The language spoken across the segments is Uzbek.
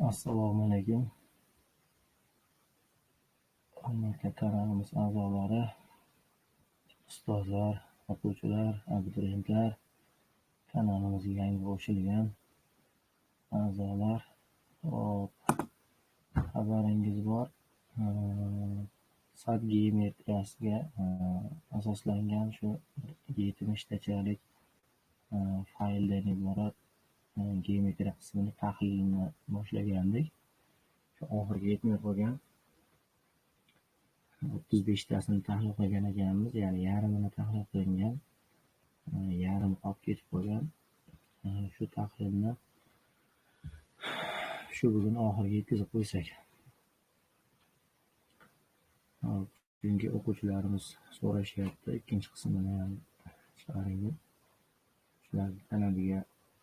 Assalomu alaykum. Hurmatli kanalimiz a'zolari, ustozlar, o'quvchilar, abituriyentlar, kanalimizga yangi qo'shilgan a'zolar. Hop, xabaringiz bor. Sab geometriyasiga asoslangan shu 70 tachalik fayldan iborat geometriya qismini tahlilini boshlagandik. Shu oxirgi yetmay qolgan 35tasini tahlil qilgan ekanmiz, ya'ni yarmini tahlil qilingan, yarim qolib ketib qolgan. Shu tahlilni shu bugun oxiriga yetkazib qo'ysak. Chunki o'quvchilarimiz so'rashyapti, ikkinchi qismini ham chiqaring deb. Shular taladiga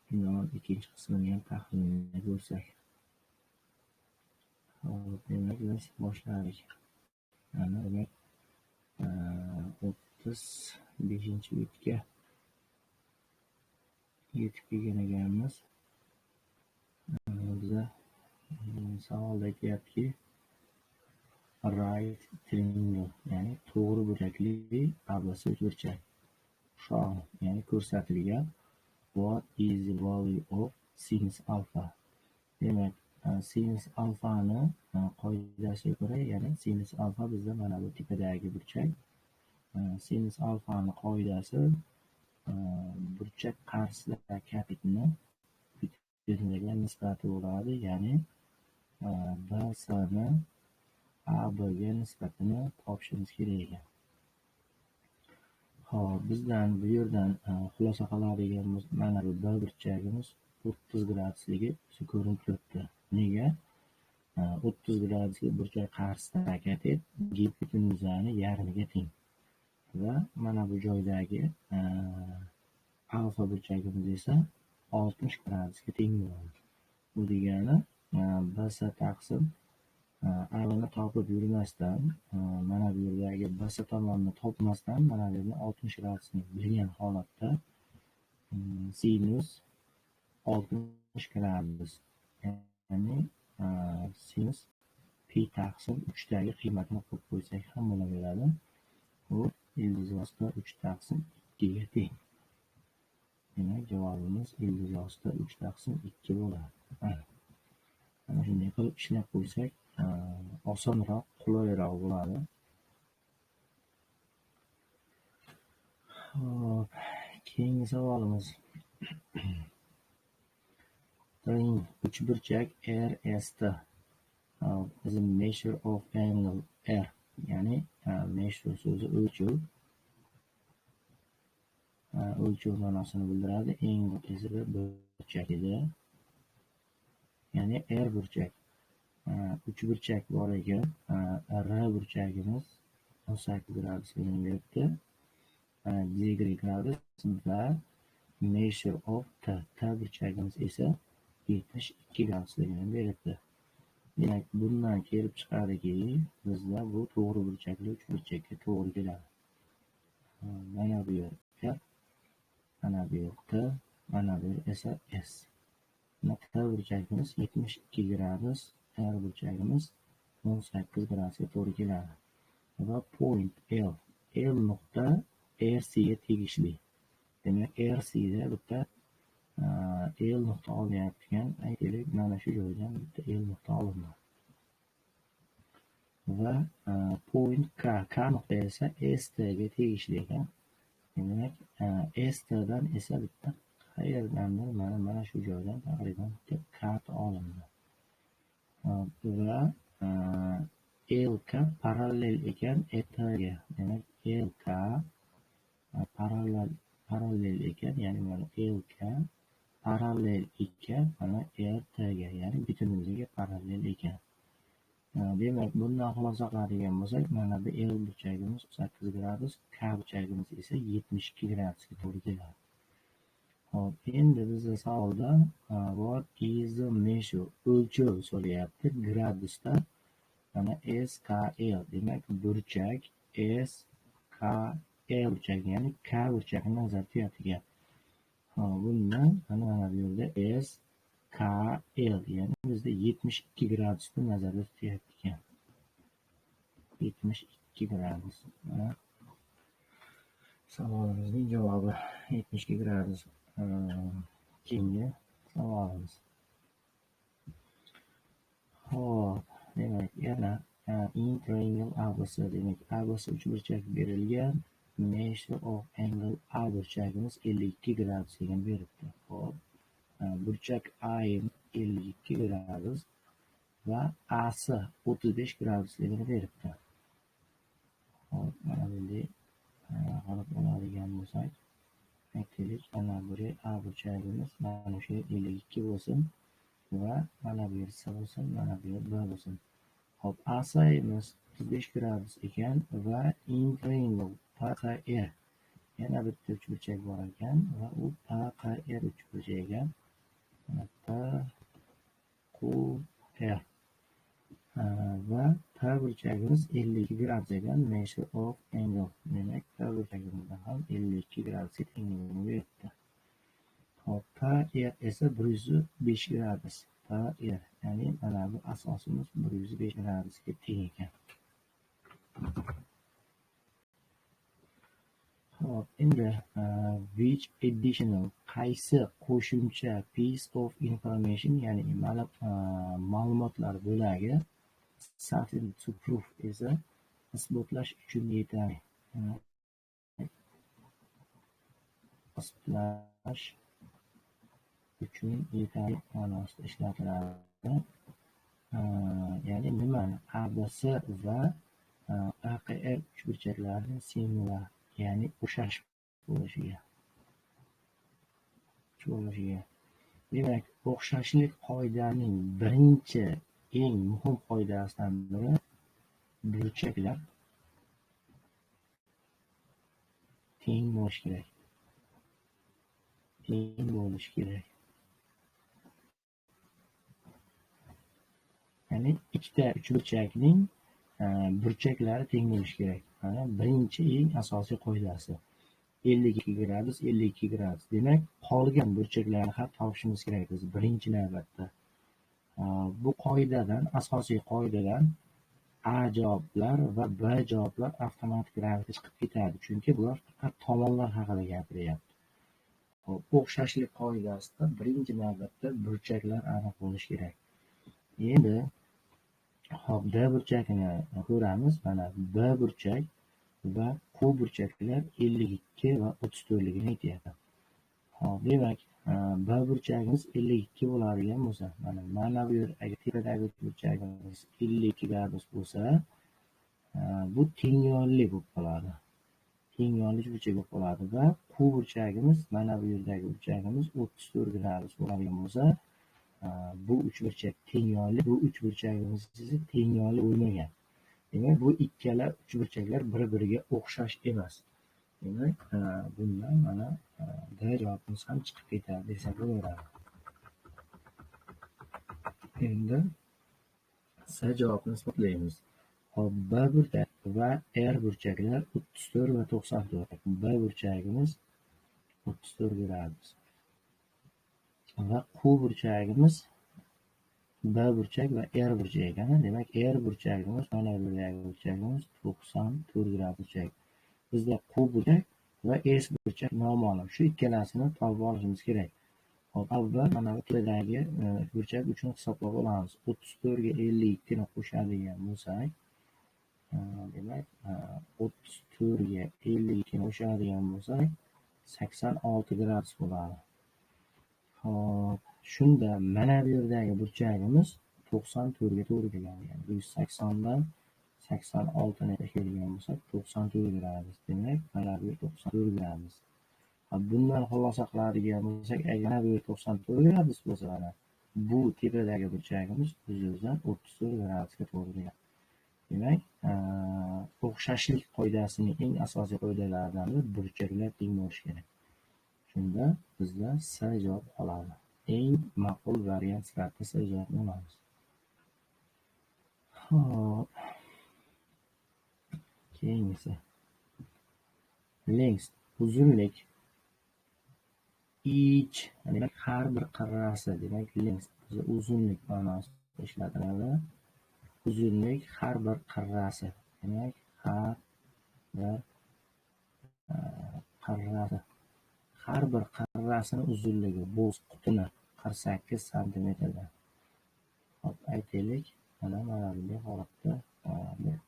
binoan ikkinchi qismini ham tahlilini ko'rsak. Demak, biz boshladik. Demak, 35-betga yetib kelgan ekanmiz. Bizda savolda aytyaptiki, right triangle, ya'ni to'g'ri burchakli ablasi uchburchak. Shown, ya'ni ko'rsatilgan. What is the value of sinus alpha? Demak, sinus alfani qoidasiga ko'ra, ya'ni sinus alfa bizda mana bu tepadagi burchak. Sinus alfani qoidasi burchak qarshisidagi kapitni butunlarga nisbati bo'ladi, ya'ni BSni ABga nisbatini topishimiz kerak ekan. Hop, bizdan bu yerdan xulosa qiladigan mana bu B burchagimiz 30 gradusligi ko'rinib turibdi. Nega? 30 gradusli burchak qarshisidagi katet gipotenuzani yarmiga teng. Va mana bu joydagi alfa burchagimiz esa 60 gradusga teng bo'ladi. Bu degani BS taqsim A'ni topib yurmasdan, mana bu yerdagi BS tomonni topmasdan, mana bu yerni 60 gradusni bilgan holatda sinus 60 gradus, ya'ni sinus pi taqsim 3 dagi qiymatini qo'yib qo'ysak ham bo'laveradi. Bu ildiz ostida 3 taqsim 2 ga teng. Demak, javobimiz ildiz ostida 3 taqsim 2 bo'ladi. Mana shunday qilib ishlab qo'ysak, osonroq, qulayroq bo'ladi. Hop, keyingi savolimiz. Uchburchak RST is a measure of angle R, ya'ni measure so'zi o'lchov. O'lchov ma'nosini bildiradi. Angle esa burchak edi. Ya'ni R burchak. 3 burchak bor ekan. R burchagimiz 18 gradusligini beribdi. Degree gradus va measure of T burchagimiz esa 72 gradusligini beribdi. Demak, bundan kelib chiqadiki, bizda bu to'g'ri burchakli 3 burchakka to'g'ri keladi. Mana bu yer R, mana bu yer T, mana bu yer esa S. T burchagimiz 72 gradus, R burchagimiz 18 gradusga to'g'ri keladi. Va point L nuqta RC ga tegishli. Demak, RC da bitta L nuqta olyapti ekan. Aytaylik, mana shu joydan bitta L nuqta olinadi. Va point K nuqta esa ST ga tegishli ekan. Demak, ST dan esa bitta qayerdandir mana shu joydan taqriban bitta K olindi. Va LK parallel ekan ET-ga. Demak, LK parallel ekan, ya'ni mana LK parallel ekan mana RT-ga, ya'ni butunligiga parallel ekan. Demak, bundan xulosa qiladigan bo'lsak, mana bu L burchagimiz 8 gradus, K burchagimiz esa 72 gradusga to'g'ri keladi. Hop, endi bizning savolda what is the measure, o'lchov so'rayapti gradusda. Mana SKL, demak burchak SKL burchak, ya'ni K burchakni nazarda tutyapti. Bundan mana bu yerda S KL, ya'ni bizda 72 gradusni nazarda tutyapti ekan. 72 gradus. Savolimizning javobi 72 gradus. Keyingi savolimiz. Hop, demak, yana in triangle ABC, demak, ABC uchburchak berilgan. Measure of angle A burchagimiz 52 gradus degan beribdi. Hop, burchak A 52 gradus va AC 35 gradusligini beribdi. Hop, mana bunday g'olib oladigan bo'lsak, aytaylik, mana bu A burchagimiz mana shu 52 bo'lsin va mana bu yersa bo'lsin, mana bu yer B bo'lsin. Hop, AS'imiz 35 gradus ekan va in triangle PQR yana bitta uchburchak bor ekan va u PQR uchburchagiga PQR va P burchagimiz 52 gradus ekan. Measure of angle, demak P burchagimizda ham 52 gradusga tengligini beribdi. Hop, PR esa 105 gradus. PR, ya'ni mana bu asosimiz 105 gradusga teng ekan. Hop, endi which additional, qaysi qo'shimcha piece of information, ya'ni ma'lumotlar bo'lagi sufficient to prove esa isbotlash uchun yetarli. Isbotlash uchun yetarli ma'nosida ishlatiladi. Ya'ni nimani? ABC va AQR uchburchaklarining singular, ya'ni o'xshash bo'lishiga. Demak, o'xshashlik qoidaning birinchi eng muhim qoidasidan biri burchaklar teng bo'lishi kerak. Ya'ni ikkita uchburchakning burchaklari teng bo'lishi kerak. Mana birinchi eng asosiy qoidasi. 52 gradus, 52 gradus. Demak, qolgan burchaklarni ham topishimiz kerak biz birinchi navbatda. Bu qoidadan, asosiy qoidadan A javoblar va B javoblar avtomatik ravishda chiqib ketadi. Chunki bular faqat tomonlar haqida gapiryapti. O'xshashlik qoidasida birinchi navbatda burchaklar aniq bo'lishi kerak. Endi hop, D burchagini ko'ramiz. Mana B burchak va Q burchaklar 52 va 34 ligini aytyapti. Hop, demak, B burchagimiz 52 bo'ladigan bo'lsa, mana bu yerdagi tepadagi burchagimiz 52 gradus bo'lsa, bu tengyonli bo'lib qoladi. Tengyonli burchak bo'lib qoladi va Q burchagimiz, mana bu yerdagi burchagimiz 34 gradus bo'ladigan bo'lsa, bu uchburchak tengyonli, bu uchburchagimiz esa tengyonli bo'lmagan. Demak, bu ikkala uchburchaklar bir-biriga o'xshash emas. Demak, bundan mana D javobimiz ham chiqib ketadi desa bo'laveradi. Endi C javobini isbotlaymiz. Hop, B burchak va R burchaklar 34 va 94. B burchagimiz 34 gradus. Va Q burchagimiz B burchak va R burchak ekan. Demak, R burchagimiz, mana bu burchagimiz 94 gradus burchak. Bizda Q burchak va S burchak noma'lum. Shu ikkalasini topib olishimiz kerak. Hop, avval mana bu tepadagi burchak uchun hisoblab olamiz. 34 ga 52 ni qo'shadigan bo'lsak, demak, 34 ga 52 ni qo'shadigan bo'lsak, 86 gradus bo'ladi. Hop, shunda mana bu yerdagi burchagimiz 94 ga to'g'ri keladi. Ya'ni 180 dan 86 ni kelgan bo'lsa 94 gradus. Demak, mana bu 94 gradus. Bundan xulosa qiladigan bo'lsak, agar bu 94 gradus bo'lsa, mana bu tepadagi burchagimiz o'zidan 34 gradusga to'g'ri keladi. Demak, o'xshashlik qoidasining eng asosiy qoidalaridan biri burchaklar teng bo'lishi kerak. Shunda bizda C javob qoladi. Eng ma'qul variant sifatida C javobni olamiz. Hop. Keyingisi. Length, uzunlik. each demak har bir qirrasi demak length uzunlik ma'nosida ishlatiladi. Uzunlik har bir qirrasi demak har bir qirrasi. Har bir qirrasini uzunligi bu qutini 48 santimetrdan. Hop aytaylik, mana bunday holatda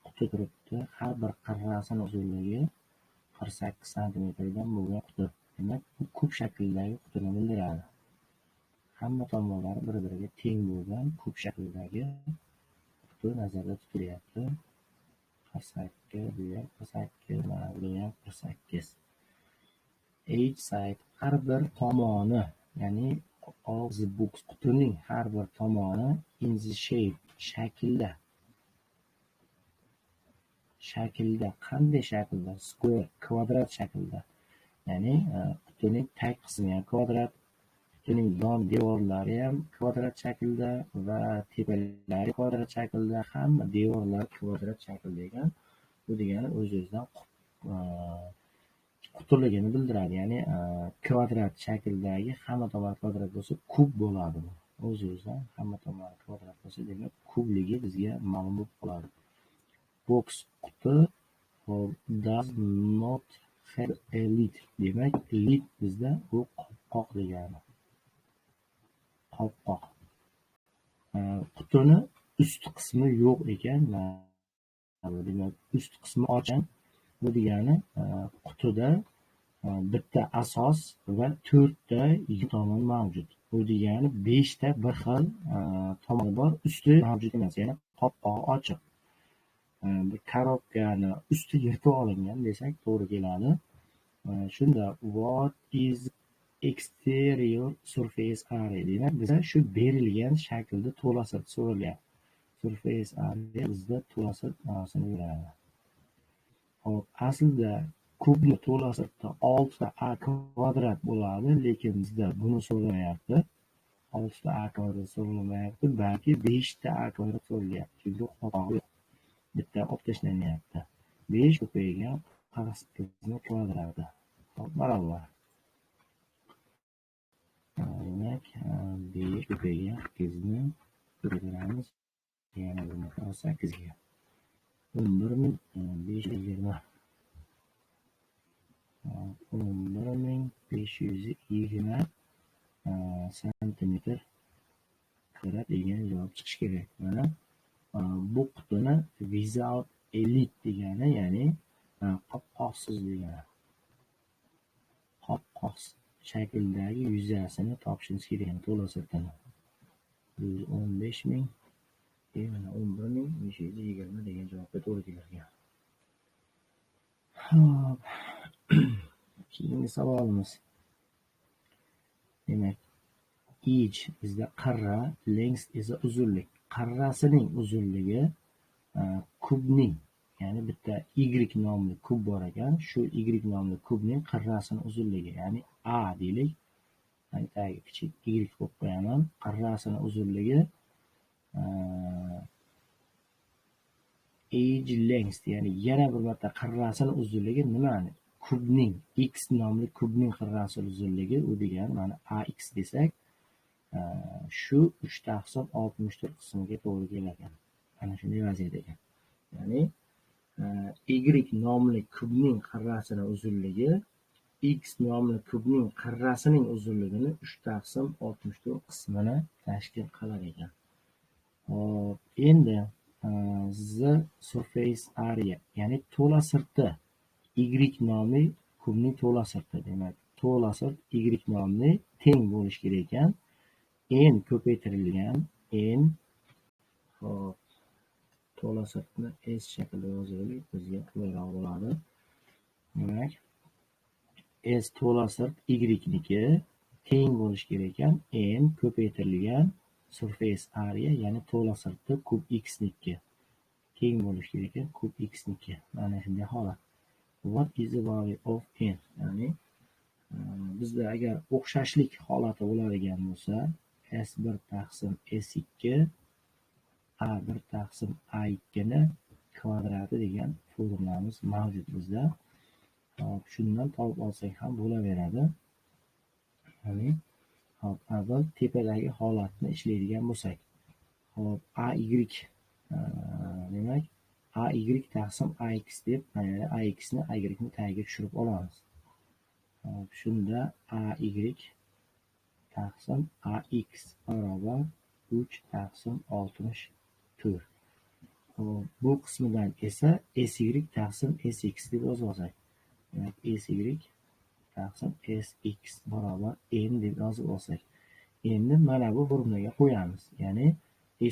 quti turibdi. Har bir qirrasini uzunligi 48 santimetrdan bo'lgan quti. Demak, bu kub shaklidagi qutini bildiradi. Hamma tomonlari bir-biriga teng bo'lgan kub shaklidagi quti nazarda tutilyapti. 48, bu ham 48, mana bu ham 48. Each side har bir tomoni, ya'ni of the box qutining har bir tomoni in the shape shaklda qanday shaklda? Square kvadrat shaklda. Ya'ni qutining tag qismi ham kvadrat, qutining devorlari ham kvadrat shaklda va tepalari kvadrat shaklda, hamma devorlar kvadrat shaklda ekan. Bu degani o'z-o'zidan qutiligini bildiradi. Ya'ni kvadrat shakldagi hamma tomonlari kvadrat bo'lsa kub bo'ladi. O'z-o'zidan hamma tomonlari kvadrat bo'lsa demak kubligi bizga ma'lum bo'lib qoladi. Box quti does not have a lid. Demak lid bizda bu qopqoq degani. Qopqoq. Qutini ust qismi yo'q ekan. Demak ust qismi ochiq. Bu degani qutida bitta asos va 4 ta tomon mavjud. Bu degani 5 ta bir xil tomoni bor, usti mavjud emas, ya'ni qopqog'i ochiq. Bir korobkani usti yirtib olingan desak to'g'ri keladi. Shunda what is exterior surface area? Demak, bizga shu berilgan shaklda to'la-sirt so'ralyapti. Surface area bizda to'la-sirt ma'nosini beradi. Hop, aslida kubni to'la-sirtda 6 ta a kvadrat bo'ladi, lekin bizda buni so'ramayapti. 6 ta a kvadrat so'ramayapti, balki 5 ta a kvadrat so'ralyapti. Chunki qopqog'i yo'q. Bitta olib tashlanyapti. 5 ko'paygan 48 kvadrati. Hop, barobar. Demak, 5 ko'paygan 8 ni ko'ramiz. Yana 48 ga. 11520. 11520 santimetr kvadrat degan javob chiqishi kerak. Mana bu qutini without a lid degani, ya'ni qopqoqsiz degani. Qopqoqsiz shakldagi yuzasini topishimiz kerak, to'la sirtini. 115.000 mana 11.520 degan javobga to'g'ri kelgan. Hop. Keyingi savolimiz. Demak, each bizda qirra, length esa uzunlik. Qirrasining uzunligi kubning, ya'ni bitta y nomli kub bor ekan, shu y nomli kubning qirrasining uzunligi, ya'ni a deylik. Tagi kichik y qo'yib qo'yaman. Qirrasining uzunligi age length, ya'ni yana bir marta qirrasining uzunligi nimani? Kubning x nomli kubning qirrasining uzunligi, u degani mana ax desak, shu 3/64 qismiga to'g'ri keladi. Mana shunday vaziyat ekan. Ya'ni y nomli kubning qirrasining uzunligi x nomli kubning qirrasining uzunligini 3/64 qismini tashkil qilar ekan. Hop, endi the surface area, ya'ni to'la sirti y nomli kubning to'la sirti. Demak, to'la sirt y nomli teng bo'lishi kerak ekan. n ko'paytirilgan n. Hop, to'la sirtni s shaklida yozaylik, bizga qulayroq bo'ladi. Demak, s to'la sirt y niki teng bo'lishi kerak ekan. n ko'paytirilgan surface area, ya'ni to'la sirti kub x niki teng bo'lishi kerak ekan kub x niki. Mana shunday holat. What is the value of n? Ya'ni bizda agar o'xshashlik holati bo'ladigan bo'lsa, s1 taqsim s2 a1 taqsim a2 ni kvadrati degan formulamiz mavjud bizda. Shundan topib olsak ham bo'laveradi. Ya'ni, hop, avval tepadagi holatni ishlaydigan bo'lsak. Hop, AY demak, AY taqsim AX deb, AX ni Y ni tagiga tushirib olamiz. Hop, shunda AY taqsim AX barobar 3 taqsim 64. Hop, bu qismidan esa SY taqsim SX deb yozib olsak. Demak, SY taqsim SX barobar N deb yozib olsak. Endi mana bu formulaga qo'yamiz. Ya'ni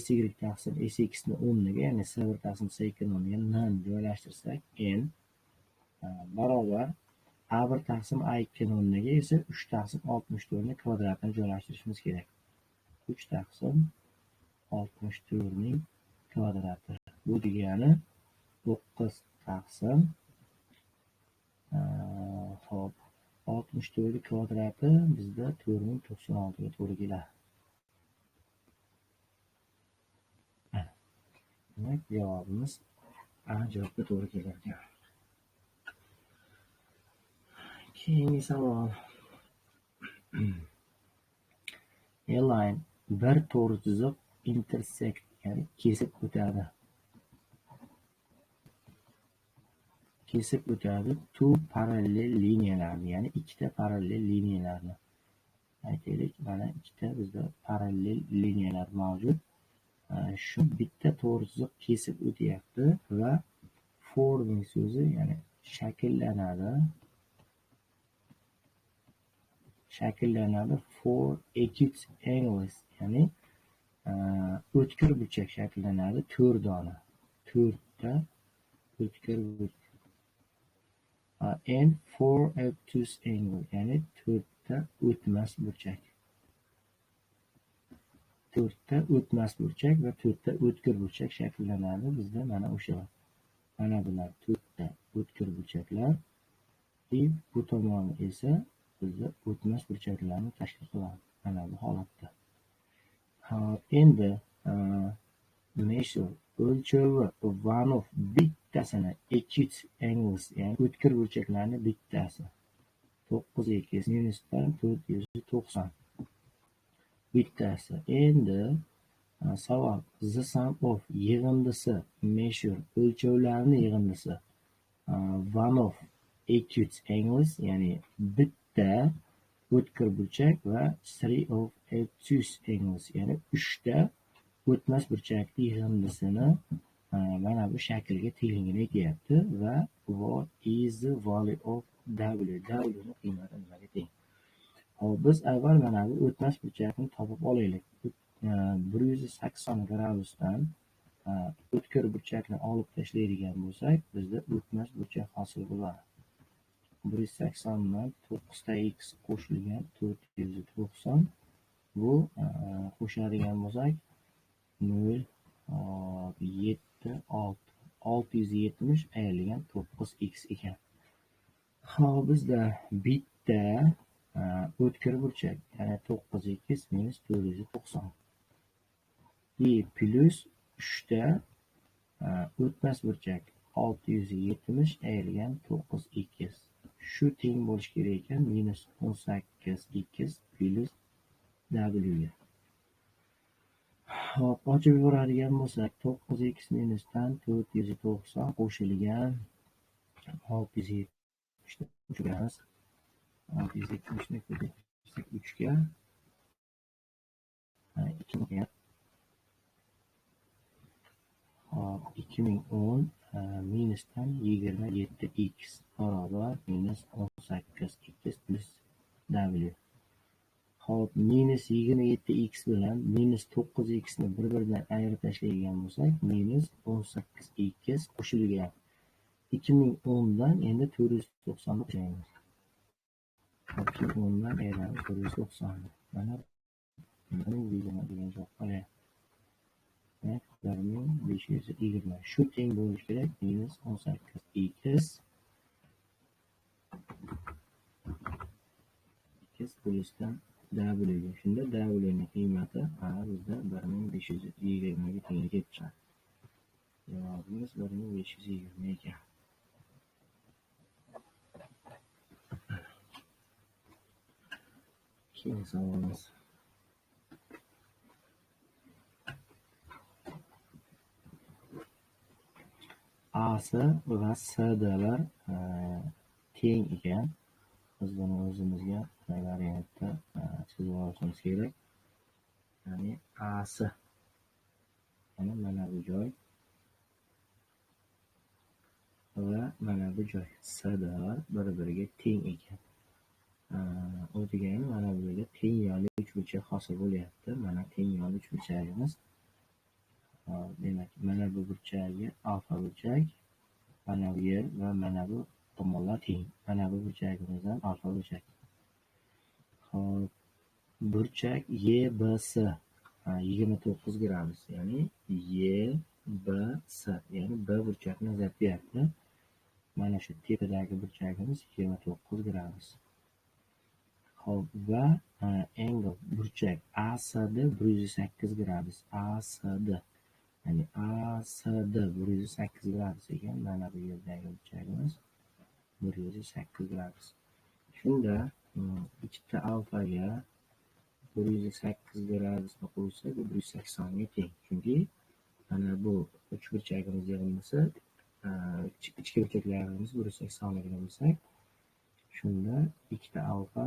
SY taqsim SX ni o'rniga, ya'ni S1 taqsim S2 ni o'rniga N joylashtirsak, N barobar A1 taqsim A2 ni o'rniga esa 3 taqsim 64 ni kvadratini joylashtirishimiz kerak. 3 taqsim 64 ning kvadrati. Bu degani 9 taqsim hop 64 kvadrati bizda 4096 ga to'g'ri keladi. Demak, javobimiz A javobga to'g'ri keladi. Keyingi savol. A line bir to'g'ri chiziq intersect, ya'ni kesib o'tadi. Kesib o'tadi two parallel liniyalarni, ya'ni ikkita parallel liniyalarni. Aytaylik, mana ikkita bizda parallel liniyalar mavjud. Shu bitta to'g'ri chiziq kesib o'tyapti va forming so'zi, ya'ni shakllanadi for acute angles, ya'ni o'tkir burchak shakllanadi 4 dona. 4 ta o'tkir burchak. And for obtuse angle, ya'ni 4 ta o'tmas burchak. 4 ta o'tmas burchak va 4 ta o'tkir burchak shakllanadi. Bizda mana o'shalar. Mana bular 4 ta o'tkir burchaklar. Bu tomoni esa bizda o'tmas burchaklarni tashkil qiladi. Mana bu holatda. Endi measure o'lchovi one of bittasini acute angles, ya'ni o'tkir burchaklarni bittasi 9x minusdan 490 bittasi. Endi savol, the sum of yig'indisi measure o'lchovlarni yig'indisi one of acute angles, ya'ni bitta o'tkir burchak va three of obtuse angles, ya'ni 3 ta o'tmas burchakni yig'indisini mana bu shaklga tengligi aytyapti va what is the value of W? W ni qiymati nimaga teng? Hop, biz avval mana bu o'tmas burchakni topib olaylik. 180 gradusdan o'tkir burchakni olib tashlaydigan bo'lsak, bizda o'tmas burchak hosil bo'ladi. 180 dan 9 ta x qo'shilgan 490. Bu qo'shadigan bo'lsak 0 7 6 670 ayrilgan 9x ekan. Hop, bizda bitta o'tkir burchak, ya'ni 9x minus 490 plus 3 ta o'tmas burchak 670 ayrilgan 9x. Shu teng bo'lishi kerak ekan minus 18x plus w ga. Hop, ochib yuboradigan bo'lsak 9x minusdan 490 qo'shilgan 670 ni qo'shamiz. 670 ni qo'shsak 3 ga 2010 minusdan 27x barobar minus 18x plus w. Hop, minus 27x bilan minus 9x ni bir-biridan ayirib tashlaydigan bo'lsak, minus 18x qo'shilgan 2010 dan endi 490 ni qo'shamiz. 2010 dan ayiramiz 490. Mana buning degan javob qolyapti. 1520. Shu teng bo'lishi kerak minus 18x qo'yishdan w ga. Shunda w ning qiymati bizda 1520 ga teng kelib chiqadi. Javobimiz 1520 ekan. Keyingi savolimiz. A'si va S'dalar teng ekan. Biz buni o'zimizga variantda chizib olishimiz kerak. Ya'ni A'si mana bu joy va mana bu joy S'dalar bir-biriga teng ekan. U degani mana bu yerda teng yonli uchburchak hosil bo'lyapti. Mana teng yonli uchburchagimiz. Demak, mana bu burchagi alfa burchak, mana bu yer va mana bu tomonlar teng. Mana bu burchagimiz ham alfa burchak. Xo'p, burchak YBS 29 gradus, ya'ni YBS, ya'ni B burchakni nazarda tutyapti. Mana shu tepadagi burchagimiz 29 gradus. Xo'p, va angle burchak ASD 108 gradus. ASD, ya'ni ASD 108 gradus ekan. Mana bu yerdagi burchagimiz 108 gradus. Shunda ikkita alfaga 108 gradusni qo'ysak, 180 ga teng. Chunki mana bu uchburchagimiz yig'indisi, ichki burchaklarimiz 180 ligini bilsak, shunda ikkita alfa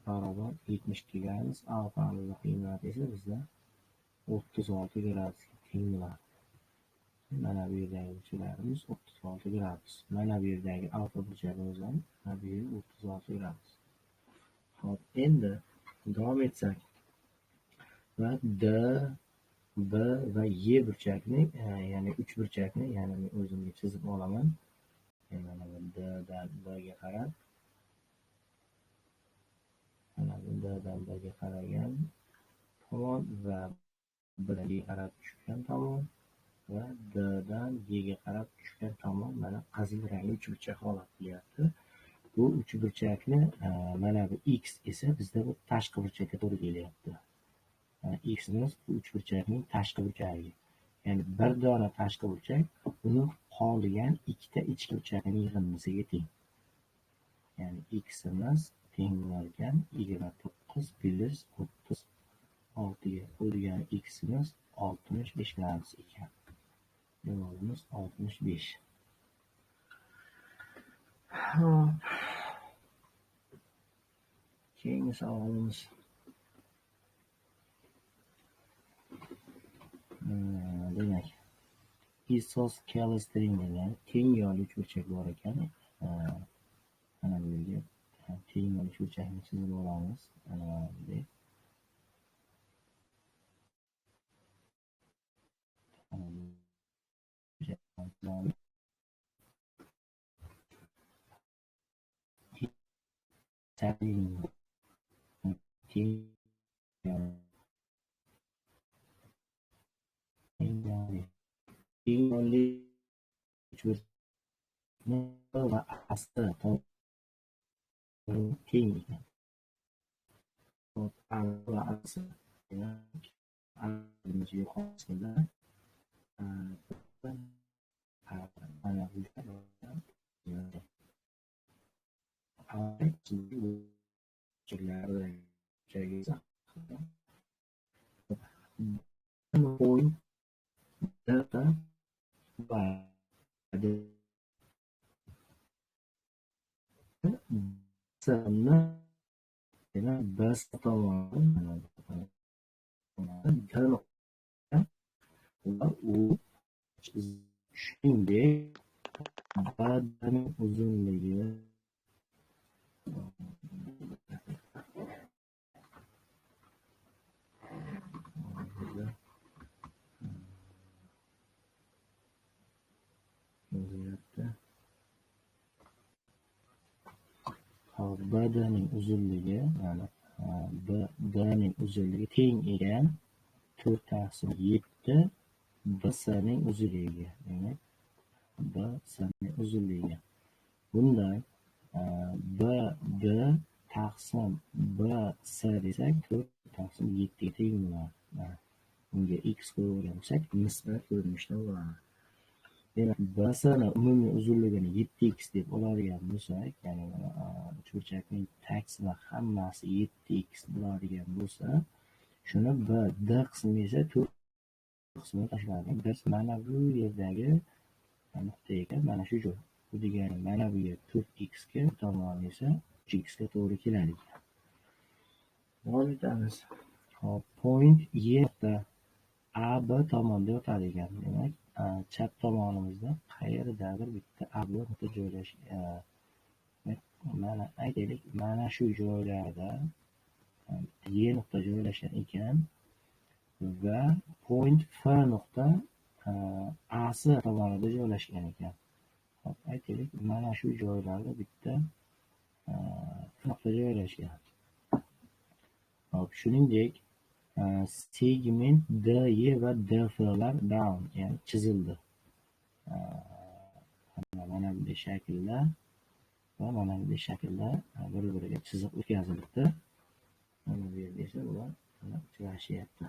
barobar 72 gradus, alfamizni qiymati esa bizda 36 gradusga teng bo'ladi. Mana bu yerdagi burchaklarimiz 36 gradus. Mana bu yerdagi alfa burchagimiz ham mana bu yer 36 gradus. Hop, endi davom etsak va D, B va Y burchakni, ya'ni uch burchakni, ya'ni men o'zimga chizib olaman. Mana bu D'dan B'ga qarab, mana bu D'dan B'ga qaragan tomon va B'ga qarab tushgan tomon va D'dan Y'ga qarab tushgan tomon mana qizil rangli uchburchak holat bo'lyapti. Bu uchburchakni mana bu X esa bizda bu tashqi burchakka to'g'ri kelyapti. X'imiz bu uchburchakning tashqi burchagi. Ya'ni bir dona tashqi burchak uni qolgan ikkita ichki burchakning yig'indisiga teng. Ya'ni X'imiz teng bo'lgan 29 plus 36 ga. Bu degani X'imiz 65 gradus ekan. Javobimiz 65. Keyingi savolimiz. Demak, isosceles degan teng yonli uchburchak bor ekan. Mana bu yerga teng yonli uchburchakni chizib olamiz. Mana bunday. Yonli uchburchak va asli teng ekan. Va asli yuqorisida mana bu point data và sớm thì nó burst tomoğun dönüp şimdi badanın uzunluğu badanın uzunluğu, yani badanın uzunluğu teng ekan 4/7 BS'ning uzunluğu, yani BS'ning uzunluğu. Bundan BD taqsim BS desak 4/7 ga teng bo'ladi. Bunga x qo'yib olsak nisbat ko'rinishda bo'ladi. Demak, bsni umumiy uzunligini 7x deb oladigan bo'lsak, ya'ni uchburchakning taksini hammasi 7x bo'ladigan bo'lsa, shuni b, d qismi esa 4 qismini tashladik. Biz mana bu yerdagi nuqta ekan, mana shu joy. Bu degani mana bu yer 4x ga, tomoni esa 3x ga to'g'ri keladi. Davom etamiz. Hop, point E nuqta A B tomonda yotadi ekan. Demak, chap tomonimizda qayerdadir bitta A B nuqta joylashgan. Mana aytaylik, mana shu joylarda E nuqta joylashgan ekan va point F nuqta AC tomonida joylashgan ekan. Hop, aytaylik, mana shu joylarda bitta nuqta joylashgan. Hop, shuningdek, segment DE va DF'lar down, ya'ni chizildi. Mana bunday shaklda va mana bunday shaklda bir-biriga chiziq o'tkazilibdi. Mana bu yerda esa ular uchrashyapti.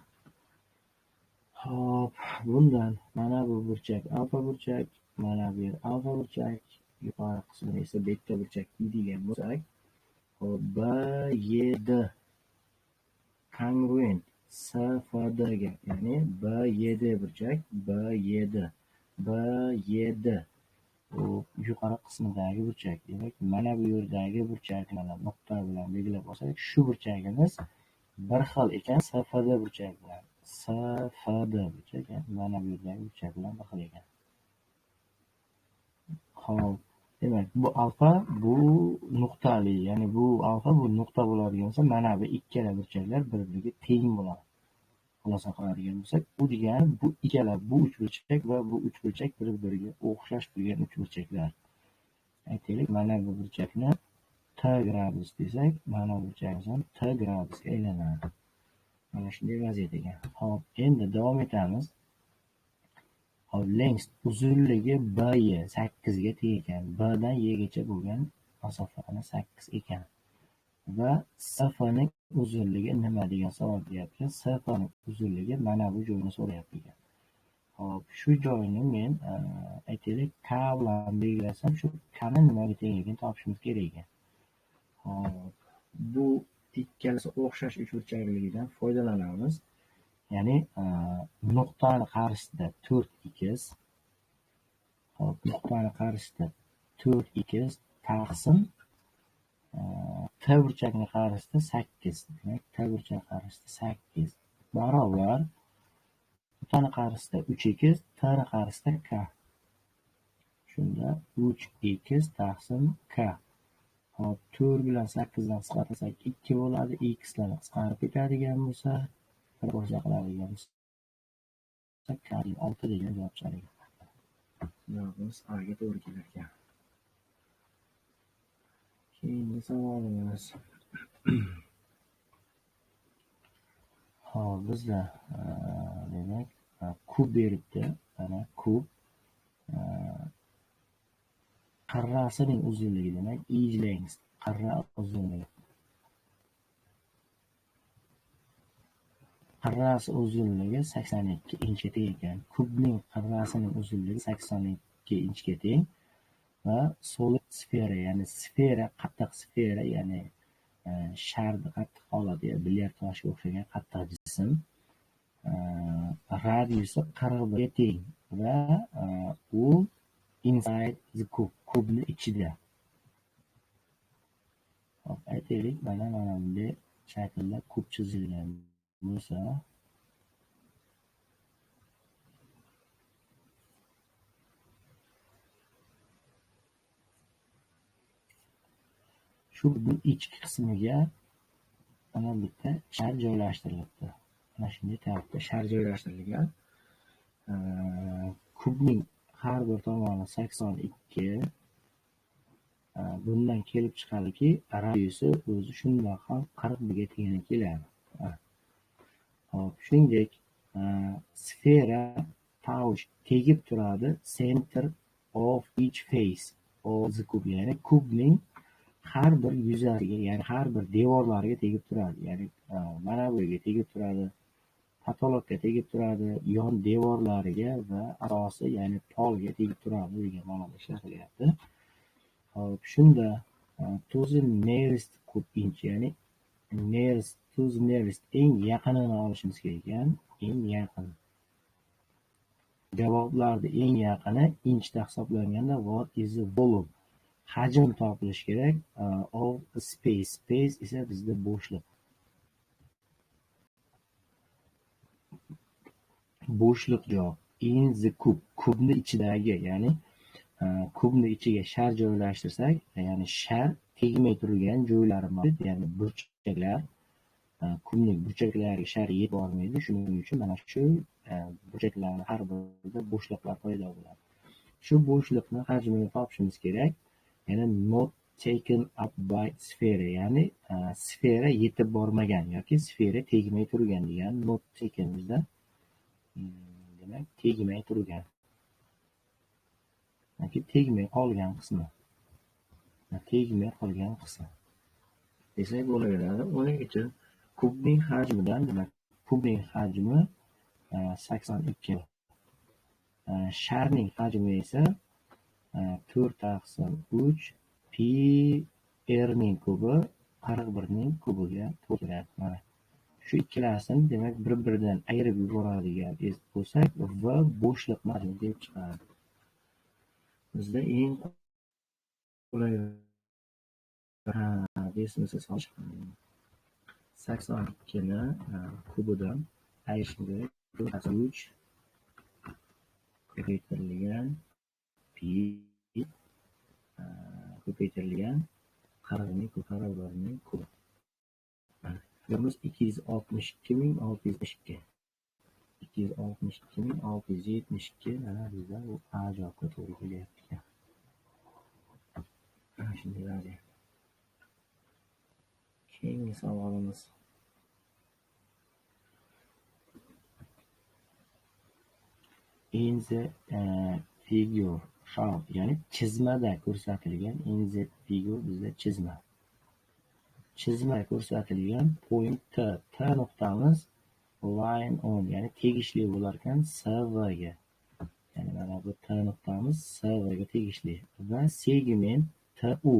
Hop, bundan mana bu burchak alfa burchak, mana bu yer alfa burchak, yuqori qismini esa beta burchak deydigan bo'lsak, hop, BYD congruent SFD ga, ya'ni BYD burchak, BYD u yuqori qismidagi burchak. Demak, mana bu yerdagi burchak mana nuqta bilan belgilab olsak, shu burchagimiz bir xil ekan SFD burchak bilan. SFD burchak, mana bu yerdagi burchak bilan bir xil ekan. Hop, demak, bu alfa, bu nuqtali, ya'ni bu alfa, bu nuqta bo'ladigan bo'lsa, mana bu ikkala burchaklar bir-biriga teng bo'ladi. Xulosa qiladigan bo'lsak, bu degani bu ikkala, bu uchburchak va bu uchburchak bir-biriga o'xshash turgan uchburchaklar. Aytaylik, mana bu burchakni T gradus desak, mana bu burchakimiz ham T gradusga aylanadi. Mana shunday vaziyat ekan. Hop, endi davom etamiz. Hop, length uzunligi BY 8 ga teng ekan. B dan Y gacha bo'lgan masofani 8 ekan. Va SFning uzunligi nima degan savol beryapti. SFning uzunligi mana bu joyni so'rayapti ekan. Hop, shu joyni men aytaylik K bilan belgilasam, shu K'ni nimaga tengligini topishimiz kerak ekan. Hop, bu ikkalasi o'xshash uchburchakligidan foydalanamiz. Ya'ni nuqtani qarshisida 4x, hop, nuqtani qarshisida 4x taqsim T burchakni qarshisida 8. Demak, T burchak qarshisida 8 barobar nuqtani qarshisida 3x, T'ni qarshisida K. Shunda 3x taqsim K. Hop, 4 bilan 8 dan qisqartirsak 2 bo'ladi. X dan qisqarib ketadigan bo'lsa, proporsiya qiladigan bo'lsa, K 6 degan javob chiqar ekan. Javobimiz A ga to'g'ri kelar ekan. Keyingi savolimiz. Hop, bizda demak kub beribdi. Mana kub qarrasining uzunligi, demak edge length, qarra uzunligi. Qarrasi uzunligi 82 inchga teng ekan. Kubning qarrasining uzunligi 82 inchga teng va solid sfera, ya'ni sfera, qattiq sfera, ya'ni sharni qattiq holati, bilyard toshiga o'xshagan qattiq jism, radiusi 41 ga teng va u inside the cube, kubni ichida. Hop, aytaylik, mana bunday shaklda kub chizilgan bo'lsa, shu ichki qismiga mana bitta shar joylashtirilibdi. Mana shunday tartibda shar joylashtirilgan. Kubning har bir tomoni 82. Bundan kelib chiqadiki, radiusi o'zi shundoq ham 41 ga teng keladi. Hop, shuningdek, sfera touch tegib turadi center of each face of the cube, ya'ni kubning har bir yuzasiga, ya'ni har bir devorlariga tegib turadi. Ya'ni mana bu yerga tegib turadi potolokka tegib turadi, yon devorlariga va asosi, ya'ni polga tegib turadi degan ma'noda ishlatilyapti. Hop, shunda to the nearest cube inch, ya'ni nearest to the nearest eng yaqinini olishimiz kerak ekan. Eng yaqin. Javoblarda eng yaqini inchda hisoblanganda what is the volume? Hajm topilishi kerak of space. Space esa bizda bo'shliq. Bo'shliq javob. In the cube. Kubni ichidagi, ya'ni kubni ichiga shar joylashtirsak, ya'ni shar tegmay turgan joylari mavjud, ya'ni burchaklar. Kubning burchaklariga shar yetib bormaydi. Shuning uchun mana shu burchaklarning har birida bo'shliqlar paydo bo'ladi. Shu bo'shliqni hajmini topishimiz kerak. Ya'ni not taken up by sphere, ya'ni sfera yetib bormagan yoki sfera tegmay turgan degan not taken bizda demak tegmay turgan yoki tegmay qolgan qismi. Tegmay qolgan qismi desak bo'laveradi. Uning uchun kubning hajmidan, demak kubning hajmi 82. Sharning hajmi esa 4/3 pi r ning kubi 41 ning kubiga to'g'ri keladi. Mana shu ikkalasini demak bir-biridan ayirib yuboradigan bo'lsak va bo'shliq hajmi deb chiqadi. Bizda eng qulay esimizni solish 82 ni kubidan ayirishimiz kerak. 4/3 ko'paytirilgan pi ko'paytirilgan 41 ning kubi. Birimiz 262.672. 262.672 mana bizda bu A javobga to'g'ri kelyapti ekan. Mana shunday vaziyat. Keyingi savolimiz. In the figure shown, ya'ni chizmada ko'rsatilgan, in the figure bizda chizma. Chizmada ko'rsatilgan point T nuqtamiz line on, ya'ni tegishli bo'lar ekan CV ga. Ya'ni mana bu T nuqtamiz CV ga tegishli va segment TU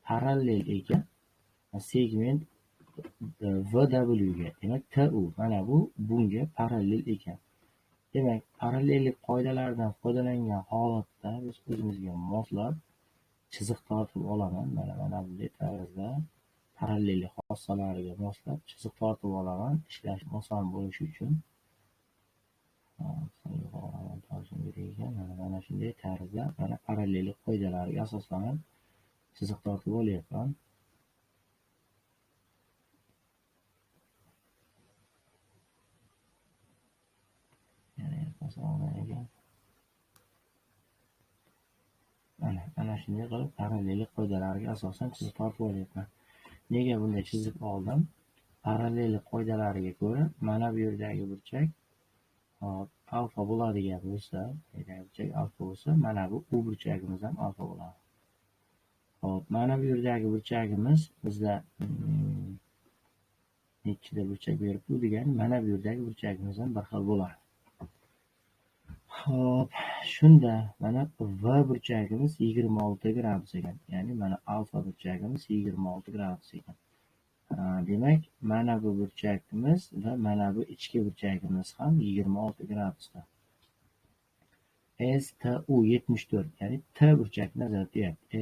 parallel ekan. Segment VW ga, demak TU mana bu bunga parallel ekan. Demak, parallellik qoidalaridan foydalangan holatda biz o'zimizga moslab chiziq tortib olaman. Mana bunday tarzda parallellik xossalariga moslab chiziq tortib olaman. Ishlash oson bo'lishi uchun. Mana shunday tarzda mana parallellik qoidalariga asoslanib chiziq tortib olyapman. Mana shunday qilib parallellik qoidalariga asosan chiziq tortib olyapman. Nega bunday chizib oldim? Parallellik qoidalariga ko'ra mana bu yerdagi burchak alfa bo'ladigan bo'lsa, mana bu u burchagimiz ham alfa bo'ladi. Hop, mana bu yerdagi burchagimiz bizda nechida burchak beribdi degan, mana bu yerdagi burchagimiz ham bir xil bo'ladi. Hop, shunda mana V burchagimiz 26 gradus ekan. Ya'ni mana alfa burchagimiz 26 gradus ekan. Demak, mana bu burchagimiz va mana bu ichki burchagimiz ham 26 gradusda. STU 74, ya'ni T burchakni nazarda tutyapti.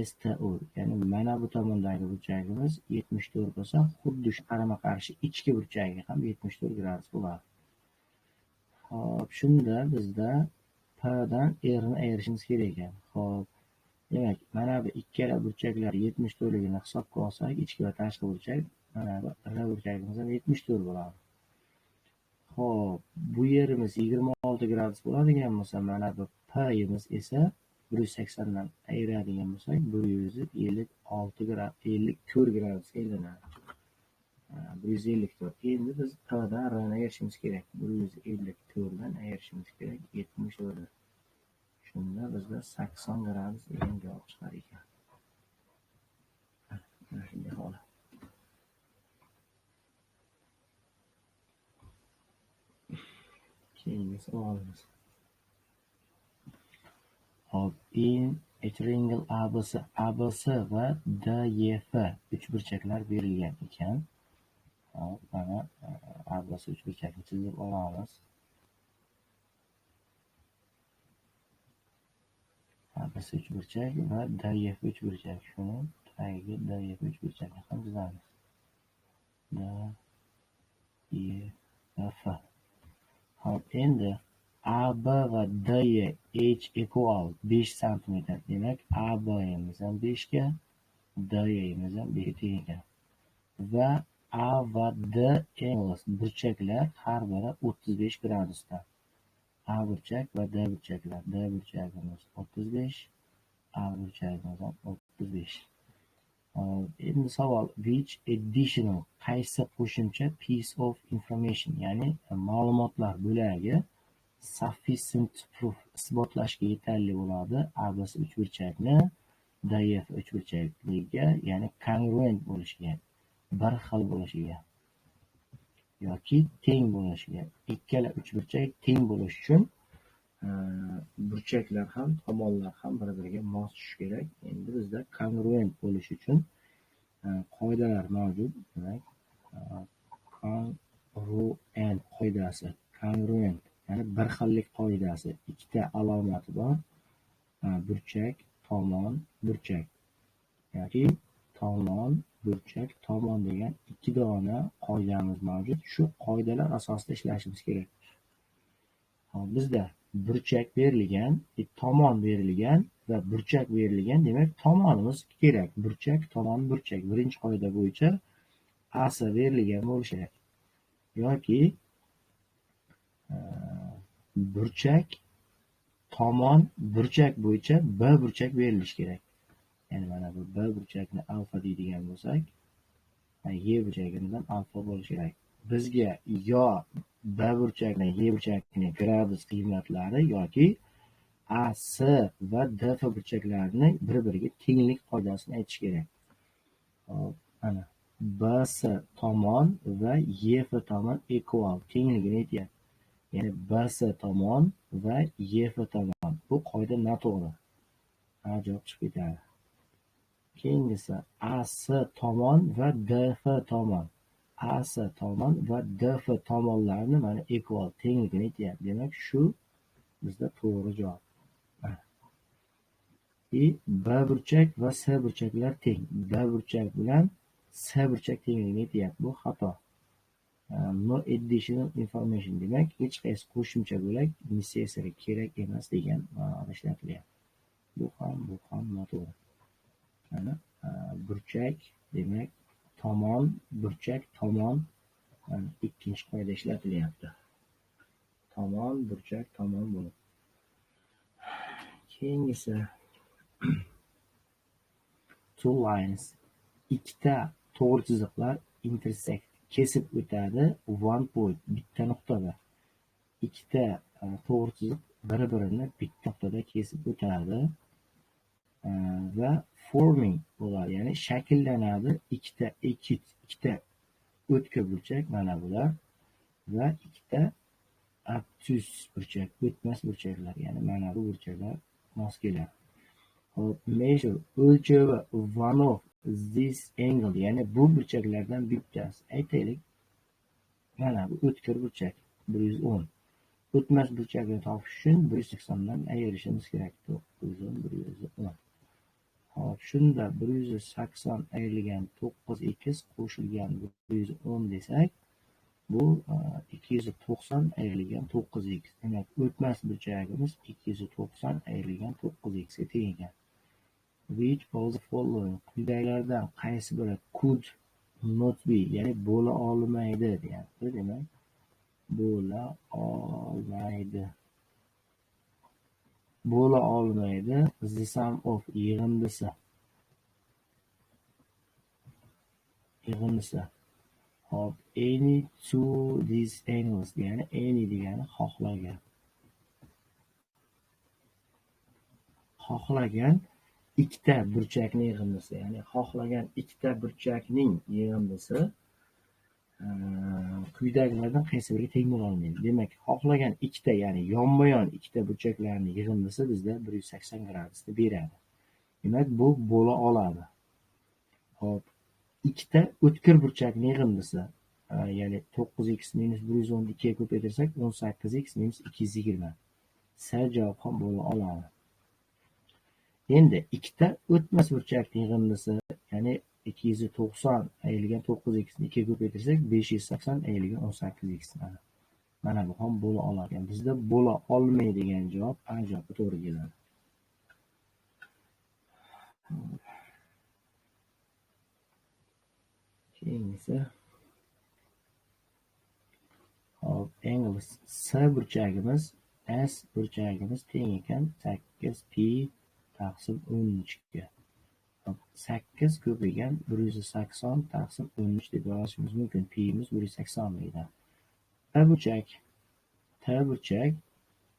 STU, ya'ni mana bu tomondagi burchagimiz 74 bo'lsa, xuddi shu qarama-qarshi ichki burchagi ham 74 gradus bo'ladi. Hop, shunda bizda P dan R ni ayirishimiz kerak ekan. Hop, demak, mana bu ikkala burchaklar 74 ligini hisobga olsak, ichki va tashqi burchak, mana bu R burchagimiz ham 74 bo'ladi. Hop, bu yerimiz 26 gradus bo'ladigan bo'lsa, mana bu P'imiz esa 180 dan ayiradigan bo'lsak, 156 gradus, 54 gradusga aylanadi. 154. Endi biz P'dan R'ni ayirishimiz kerak. 154 dan ayirishimiz kerak 74. Shunda bizda 80 gradus degan javob chiqar ekan. Mana shunday holat. Keyingi savolimiz. Hop, in a triangle ABC va DEF uchburchaklar berilgan ekan. Hop, mana ABC uchburchakni chizib olamiz. ABC uchburchak va DEF uchburchak. Shuni tagiga DEF uchburchakni ham chizamiz. DEF. Hop, endi AB va DE h equal 5 cm. Demak, AB'miz ham 5 ga, DE'miz ham 5 ga teng ekan. Va A va D angles burchaklar har biri 35 gradusda. A burchak va D burchaklar. D burchagimiz 35, A burchagimiz ham 35. Endi savol, which additional, qaysi qo'shimcha piece of information, ya'ni ma'lumotlar bo'lagi sufficient proof, isbotlashga yetarli bo'ladi ABC uchburchakni DEF uchburchaklariga, ya'ni congruent bo'lishiga, bir xil bo'lishiga yoki teng bo'lishiga. Ikkala uchburchak teng bo'lish uchun burchaklar ham, tomonlar ham bir-biriga mos tushishi kerak. Endi bizda congruent bo'lish uchun qoidalar mavjud. Demak, congruent qoidasi, congruent ya'ni bir xillik qoidasi. Ikkita alomati bor. Burchak, tomon, burchak yoki tomon, burchak, tomon degan ikki dona qoidamiz mavjud. Shu qoidalar asosida ishlashimiz kerak. Bizda burchak berilgan, tomon berilgan va burchak berilgan. Demak, tomonimiz kerak. Burchak, tomon, burchak. Birinchi qoida bo'yicha AC berilgan bo'lishi kerak. Yoki burchak, tomon, burchak bo'yicha B burchak berilishi kerak. Ya'ni mana bu B burchakni alfa deydigan bo'lsak, Y burchagimizdan alfa bo'lishi kerak. Bizga yo B burchakni, Y burchakni gradus qiymatlari yoki AC va DF burchaklarini bir-biriga tenglik qoidasini aytish kerak. Hop, mana BC tomon va YF tomon equal tengligini aytyapti. Ya'ni BC tomon va YF tomon. Bu qoida noto'g'ri. Javob chiqib ketadi. Keyingisi AC tomon va DF tomon. AC tomon va DF tomonlarni mana equal tengligini aytyapti. Demak, shu bizda to'g'ri javob. B burchak va C burchaklar teng. B burchak bilan C burchak tengligini aytyapti. Bu xato. No additional information, demak, hech qaysi qo'shimcha bo'lak necessary, kerak emas degan ma'noda ishlatilyapti. Bu ham noto'g'ri. Mana burchak, demak, tomon, burchak, tomon, ikkinchi qoida ishlatilyapti. Tomon, burchak, tomon bo'lib. Keyingisi two lines, ikkita to'g'ri chiziqlar intersect, kesib o'tadi, one point, bitta nuqtada. Ikkita to'g'ri chiziq bir-birini bitta nuqtada kesib o'tadi va forming bo'ladi, ya'ni shakllanadi. Ikkita o'tkir burchak mana bular va ikkita obtuse burchak, o'tmas burchaklar, ya'ni mana bu burchaklar mos keladi. Hop, measure, o'lchovi one of this angle, ya'ni bu burchaklardan bittasi. Aytaylik, mana bu o'tkir burchak 110. O'tmas burchakni topish uchun 180 dan ayirishimiz kerak. 910, 110. Hop, shunda 180 ayrilgan 9x qo'shilgan 110 desak, bu 290 ayrilgan 9x. Demak, o'tmas burchagimiz 290 ayrilgan 9x ga teng ekan. Which of the following, quyidagilardan qaysi biri could not be, ya'ni bo'la olmaydi deyapti. Demak, bo'la olmaydi. Bo'la olmaydi. The sum of yig'indisi. Hop, any to these angles, ya'ni any degani xohlagan ikkita burchakning yig'indisi, ya'ni xohlagan ikkita burchakning yig'indisi quyidagilardan qaysi biriga teng bo'la olmaydi? Demak, xohlagan ikkita, ya'ni yonma-yon ikkita burchaklarning yig'indisi bizda 180 gradusni beradi. Demak, bu bo'la oladi. Hop, ikkita o'tkir burchakning yig'indisi, ya'ni 9x minus 112 ga ko'paytirsak 18x minus 220. S javob ham bo'la oladi. Endi ikkita o'tmas burchakning yig'indisi, ya'ni 290 ayilgan 9x ni 2 ga ko'paytirsak 580 ayilgan 18x. Mana bu ham bo'la oladi. Yani bizda bo'la olmaydigan javob A javobi to'g'ri keladi. Keyingisi hop, angle S burchagimiz S burchagimiz teng ekan 8pi taqsim 13 ga. 8 ko'paygan 180 taqsim 13 deb yozishimiz mumkin. Pi'miz 180 deydi. T burchak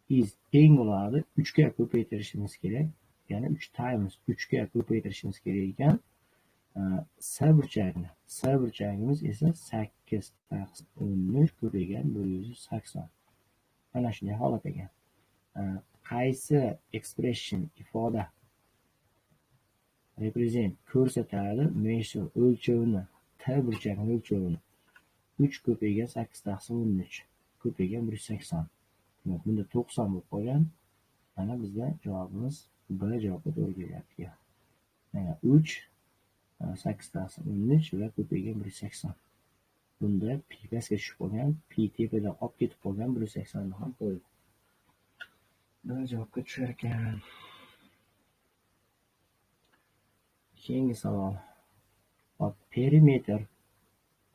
is teng bo'ladi 3 ga ko'paytirishimiz kerak. Ya'ni 3 times 3 ga ko'paytirishimiz kerak ekan. S burchagimiz esa 8 taqsim 13 ko'paygan 180. Mana shunday holat ekan. Qaysi expression ifoda represent ko'rsatadi measure o'lchovni, T burchagini o'lchovini 3 ko'paygan 8 taqsim 13 ko'paygan 180. Demak, bunda 90 bo'lib qolgan. Mana bizda javobimiz B javobi to'g'ri kelyapti. Mana 3 8 taqsim 13 va ko'paygan 180. Bunda pi pastga tushib qolgan, pi tepadan olib ketib qolgan 180 ni ham qo'ydik. B javobga tushar ekan. Keyingi savol. Perimeter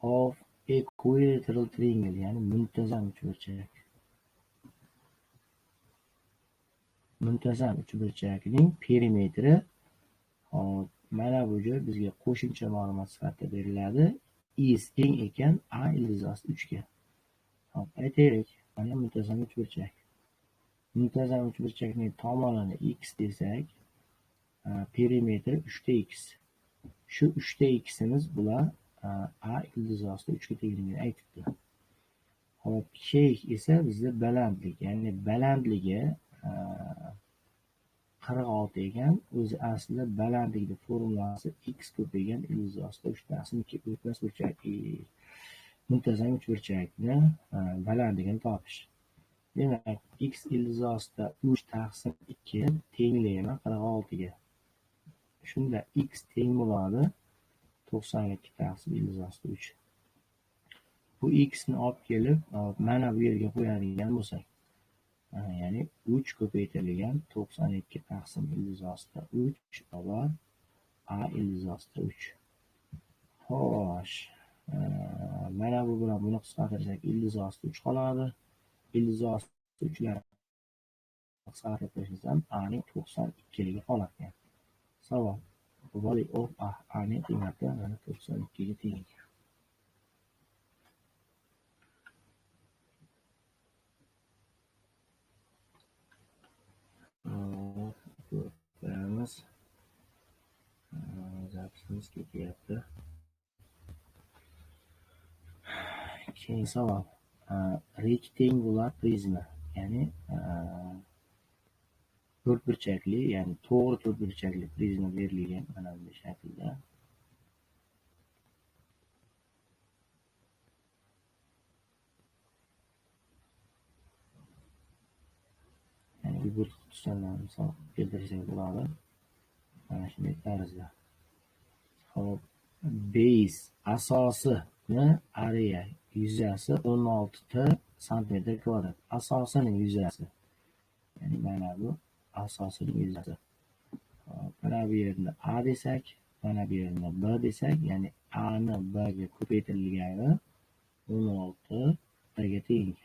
of equilateral triangle, ya'ni muntazam uchburchak. Muntazam uchburchakning perimetri mana bu joy bizga qo'shimcha ma'lumot sifatida beriladi. Is teng ekan A ildizosi 3 ga. Hop, aytaylik, mana muntazam uchburchak. Muntazam uchburchakning tomonini x desak, perimetri 3x. Shu 3ximiz bular A ildizosida 3 ga tengligini aytibdi. Hop, sheyk esa bizda balandlik, ya'ni balandligi 46 ekan. O'zi aslida balandlikni formulasi x ko'paygan ildizosida 3 taqsim 2 o'tmas burchak. Muntazam uchburchakni balandligini topish. Demak, x ildizosida 3 taqsim 2 tengligini 46 ga. Shunda x teng bo'ladi 92 taqsim ildizosida 3. Bu x ni olib kelib, mana bu yerga qo'yadigan bo'lsak, ya'ni 3 ko'paytirilgan 92 taqsim ildizosida 3 va A ildizosida 3. Xo'sh, mana bu bilan buni qisqartirsak ildizosida 3 qoladi. Ildizosida 3 larni qisqartirib qo'ysak, A ning 92 ligi qoladi. Savol. Value of A ning qiymati mana 92 ga teng. Ko'ramiz. Zapsimiz ketyapti. Keyingi savol. Rectangular prizma, ya'ni to'rtburchakli, ya'ni to'g'ri to'rtburchakli prizma berilgan mana bunday shaklda. Ya'ni bu qutishlarni misol keltirsak bo'ladi. Mana shunday tarzda. Hop, base asosini area yuzasi 16 santimetr kvadrat. Asosining yuzasi. Ya'ni mana bu asosining yuzasi. Mana bu yerni A desak, mana bu yerni B desak, ya'ni A ni B ga ko'paytirilgani 16 ga teng.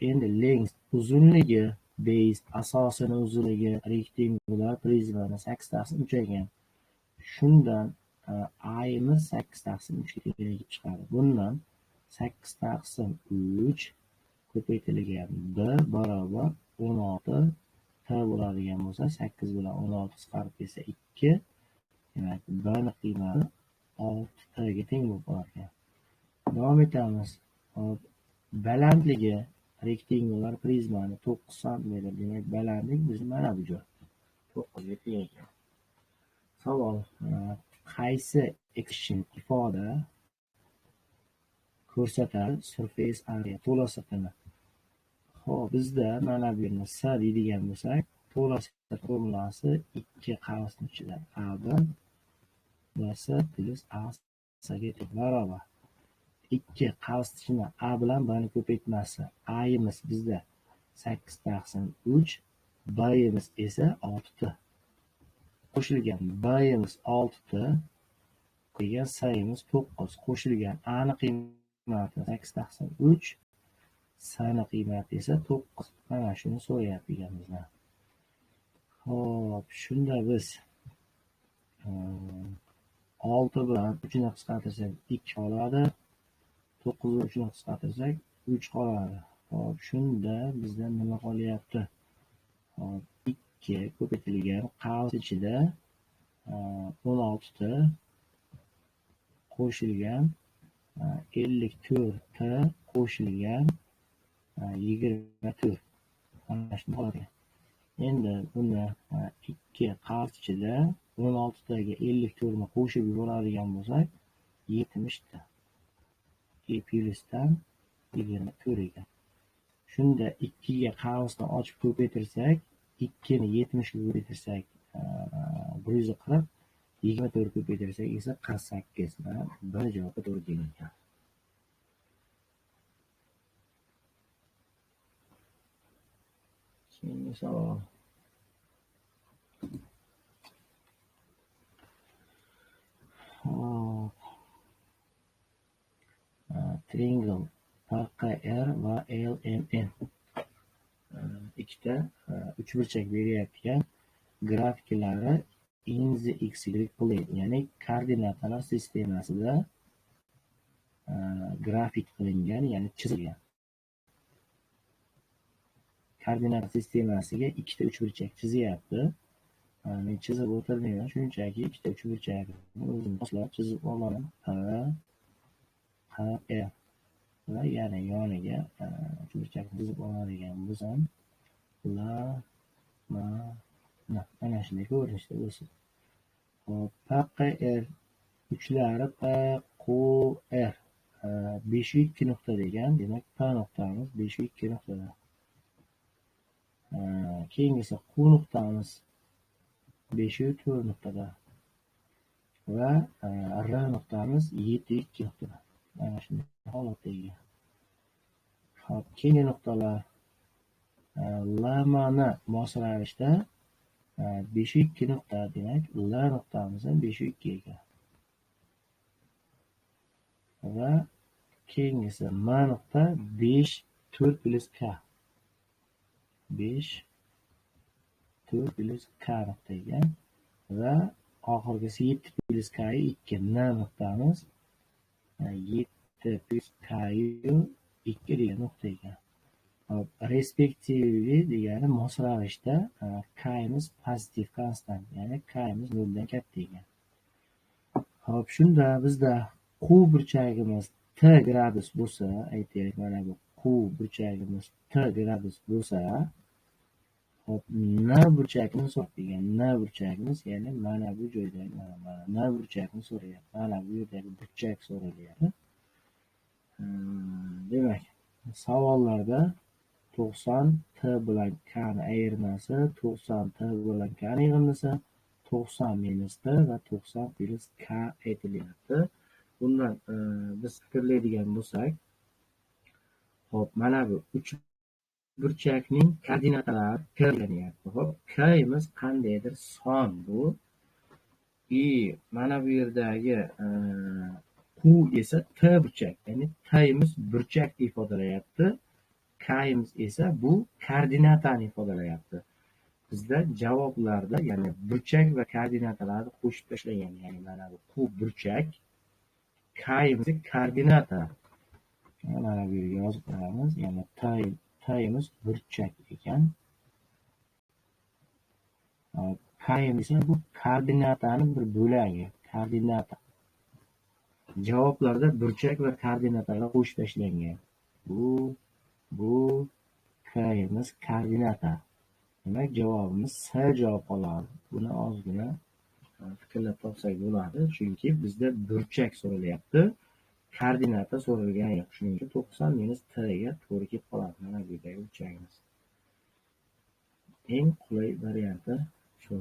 Endi length uzunligi, base asosining uzunligi rectangular prizmani 8 taqsim 3 ekan. Shundan A'imiz 8 taqsim 3 ga teng chiqadi. Bundan 8 taqsim 3 ko'paytirilgan B barobar 16 T bo'ladigan bo'lsa, 8 bilan 16 qisqarib ketsa 2. Demak, B ni qiymati 6 T ga teng bo'lib qolar ekan. Davom etamiz. Hop. Balandligi rektangulyar prizmani 9 santimetr. Demak, balandlik bizni mana bu joy. 9 ga teng ekan. Savol: qaysi action ifoda ko'rsatadi surface area to'lasiqini? Xo'p, bizda mana bu yerni S deydigan bo'lsak, to'lasiq formulasi 2 qavsning ichida A1 va S plus A ga teng barobar. 2 qavs ichida A bilan B'ni ko'paytmasi. A'imiz bizda 8/3, B'imiz esa 6 qo'shilgan B'imiz 6 degan S'imiz 9 qo'shilgan A'ni qiymati 8/3, S'ni qiymati esa 9. Mana shuni so'rayapti ekanimizdan. Xo'p, shunda biz 6 bilan 3 ni qisqartirsak 2 qoladi. 9 ni 3 ni qisqartirsak 3 qoladi. Xo'p, shunda bizda nima qolyapti? Hop, 2 ko'paytirilgan qavs ichida 16 ta qo'shilgan 54 ta qo'shilgan 24. Mana shuni qoladi. Endi buni 2 qavs ichida 16 taga 54 ni qo'shib yuboradigan bo'lsak 70 ta. 2 plyusdan 24 ekan. Shunda 2 ga qavsni ochib ko'paytirsak, 2 ni 70 ga ko'paytirsak 140, 24 ko'paytirsak esa 48. Mana bir javobi to'g'ri kelgan. Keyingi savol. Triangle PQR va LMN ikkita uchburchak beryapti. Grafiklari in the XY plane, ya'ni koordinatalar sistemasida grafik qilingan, ya'ni chizilgan. Koordinat sistemasiga ikkita uchburchak chizyapti. Men chizib o'tirmayman, shunchaki ikkita uchburchakni o'zim boshlab chizib olaman. QR va yana yoniga uchburchakni chizib oladigan bo'lsam, mana shunday ko'rinishda bo'lsin. Hop, PQR uchlari PQR 5.2 nuqta degan, demak P nuqtamiz 5.2 nuqtada. Keyingisi Q nuqtamiz 5.4 nuqtada va R nuqtamiz 7.2 nuqtada. Mana shunday holatda ega. Hop, keyingi nuqtalar LMni mos ravishda 5.2 nuqta, demak L nuqtamiz ham 5.2 ekan. Va keyingisi M nuqta 5 4 plus K. 5 4 plus K nuqta ekan va oxirgisi 7 plus K 2. N nuqtamiz 7 plus K 2 degan nuqta ekan. Hop, respectively degani mos ravishda K'imiz pozitiv konstant, ya'ni K'imiz 0 dan katta ekan. Hop, shunda bizda Q burchagimiz T gradus bo'lsa, aytaylik mana bu Q burchagimiz T gradus bo'lsa, hop, N burchagini so'rayapti. N burchagimiz, ya'ni mana bu joyda mana N burchagini so'rayapti. Mana bu yerdagi burchak so'ralyapti. Demak, savollarda 90 T bilan K ni ayirmasi, 90 T bilan K ni yig'indisi, 90 minus T va 90 plus K aytilyapti. Bundan biz fikrlaydigan bo'lsak, hop, mana bu 3 burchakning koordinatalari terlanyapti. Hop, K'imiz qandaydir son bu. Mana bu yerdagi Q esa T burchak, ya'ni T'imiz burchakni ifodalayapti. K'imiz esa bu koordinatani ifodalayapti. Bizda javoblarda, ya'ni burchak va koordinatalarni qo'shib tashlagan, ya'ni mana bu Q burchak, K'imiz koordinata. Mana bu yerga yozib qo'yamiz, ya'ni T'imiz burchak ekan. K'imiz esa bu koordinataning bir bo'lagi, koordinata. Javoblarda burchak va koordinatalar qo'shib tashlangan. Bu K'imiz koordinata. Demak, javobimiz S javob oladi. Buni ozgina fikrlab topsak bo'ladi, chunki bizda burchak so'ralyapti, koordinata so'ralgani yo'q. Shuning uchun 90 minus t ga to'g'ri kelib qoladi. Mana bu yerdagi burchagimiz. Eng qulay varianti shu.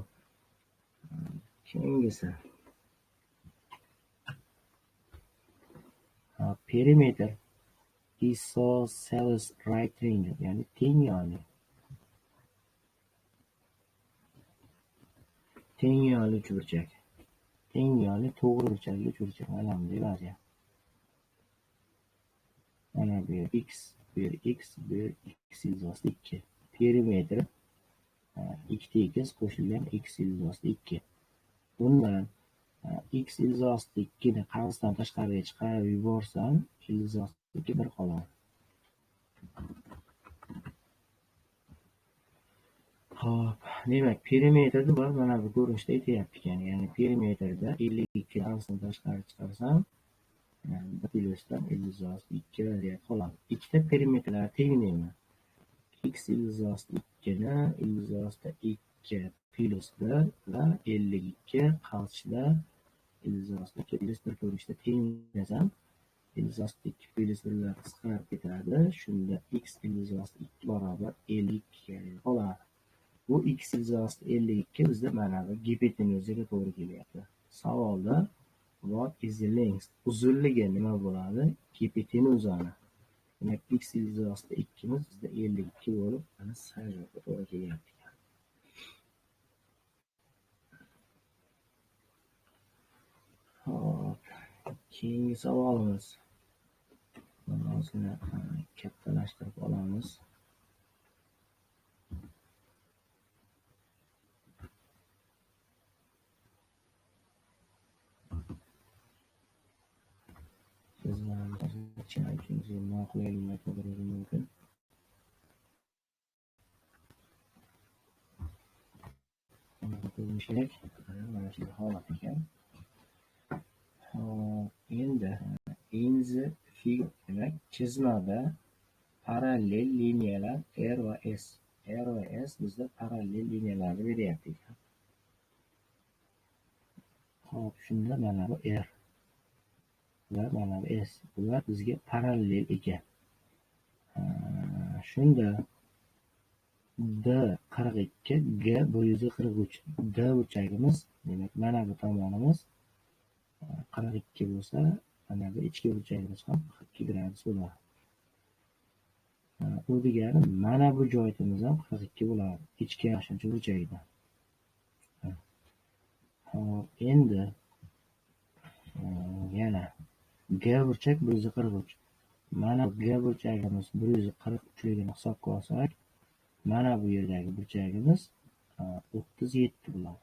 Keyingisi perimeter isosceles right triangle, ya'ni teng yonli uchburchak. Teng yonli to'g'ri burchakli uchburchak. Mana bunday vaziyat. Mana bu x, bu x, bu x ilzosi 2. Perimetr 2 tekis qo'shilgan x ilzosi 2. Bundan x ilzosi 2 ni qavsdan tashqariga chiqarib yuborsam, ilzosi 2 bir qoladi. Xo'p, demak, perimetrda bor mana bu ko'rinishda aytayapti ekan. Ya'ni perimetrda 52 qavsdan tashqariga chiqarsam, bir plyusdan ilzosi 2 vaziyat qoladi. Ikkita perimetrlar tengmi? X ilzosi 2 ni ilzosida 2 plyus 1 va 52 qavsida ilzosi 2 plyus 1 ko'rinishda tenglasam, ilzosi 2 plyus 1 qisqarib ketadi. Shunda x ilzosi 2 barobar 52 qoladi. Bu x ilzosi 52 bizda mana bu gipotenuzaga to'g'ri kelyapti. Savolda what is the length? Uzunligi nima bo'ladi? Gipotenuzani. Demak, x ilzosi 2 miz bizda 52 bo'lib, mana sajroga to'g'ri kelyapti. Hop, keyingi savolimiz. Buni ozgina kattalashtirib olamiz. Sizlarga noqulayliklar tug'dirishi mumkin. Kerak. Mana shu holat ekan. Endi in the figure, demak, chizmada parallel liniyalar R va S. R va S bizda parallel liniyalarni beryapti ekan. Xo'p, shunda mana bu R va mana bu S. Bular bizga parallel ekan. Shunda D42, G 143. D burchagimiz, demak, mana bu tomonimiz 42 bo'lsa, mana bu ichki burchagimiz ham 42 gradus bo'ladi. Bu degani mana bu joyimiz ham 42 bo'ladi. Ichki yashinchi burchagida. Hop, endi yana G burchak 143. Mana G burchagimiz 143ligini hisobga olsak, mana bu yerdagi burchagimiz 37 bo'ladi.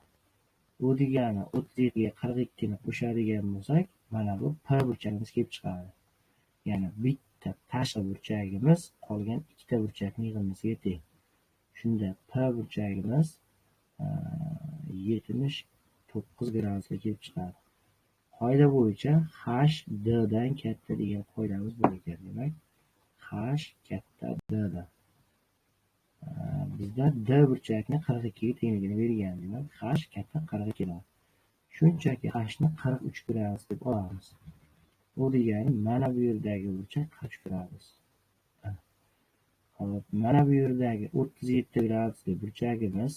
Bu degani 37 ga 42 ni qo'shadigan bo'lsak, mana bu P burchagimiz kelib chiqadi. Ya'ni bitta tashqi burchagimiz qolgan ikkita burchakning yig'indisiga teng. Shunda P burchagimiz 79 gradusga kelib chiqadi. Qoida bo'yicha H D dan katta degan qoidamiz bor ekan. Demak, H katta D dan. Bizda D burchakni 42 ga tengligini bergan. Demak, H katta 42 dan. Shunchaki H ni 43 gradus deb olamiz. Bu degani mana bu yerdagi burchak 43 gradus. Hop, mana bu yerdagi 37 gradusli burchagimiz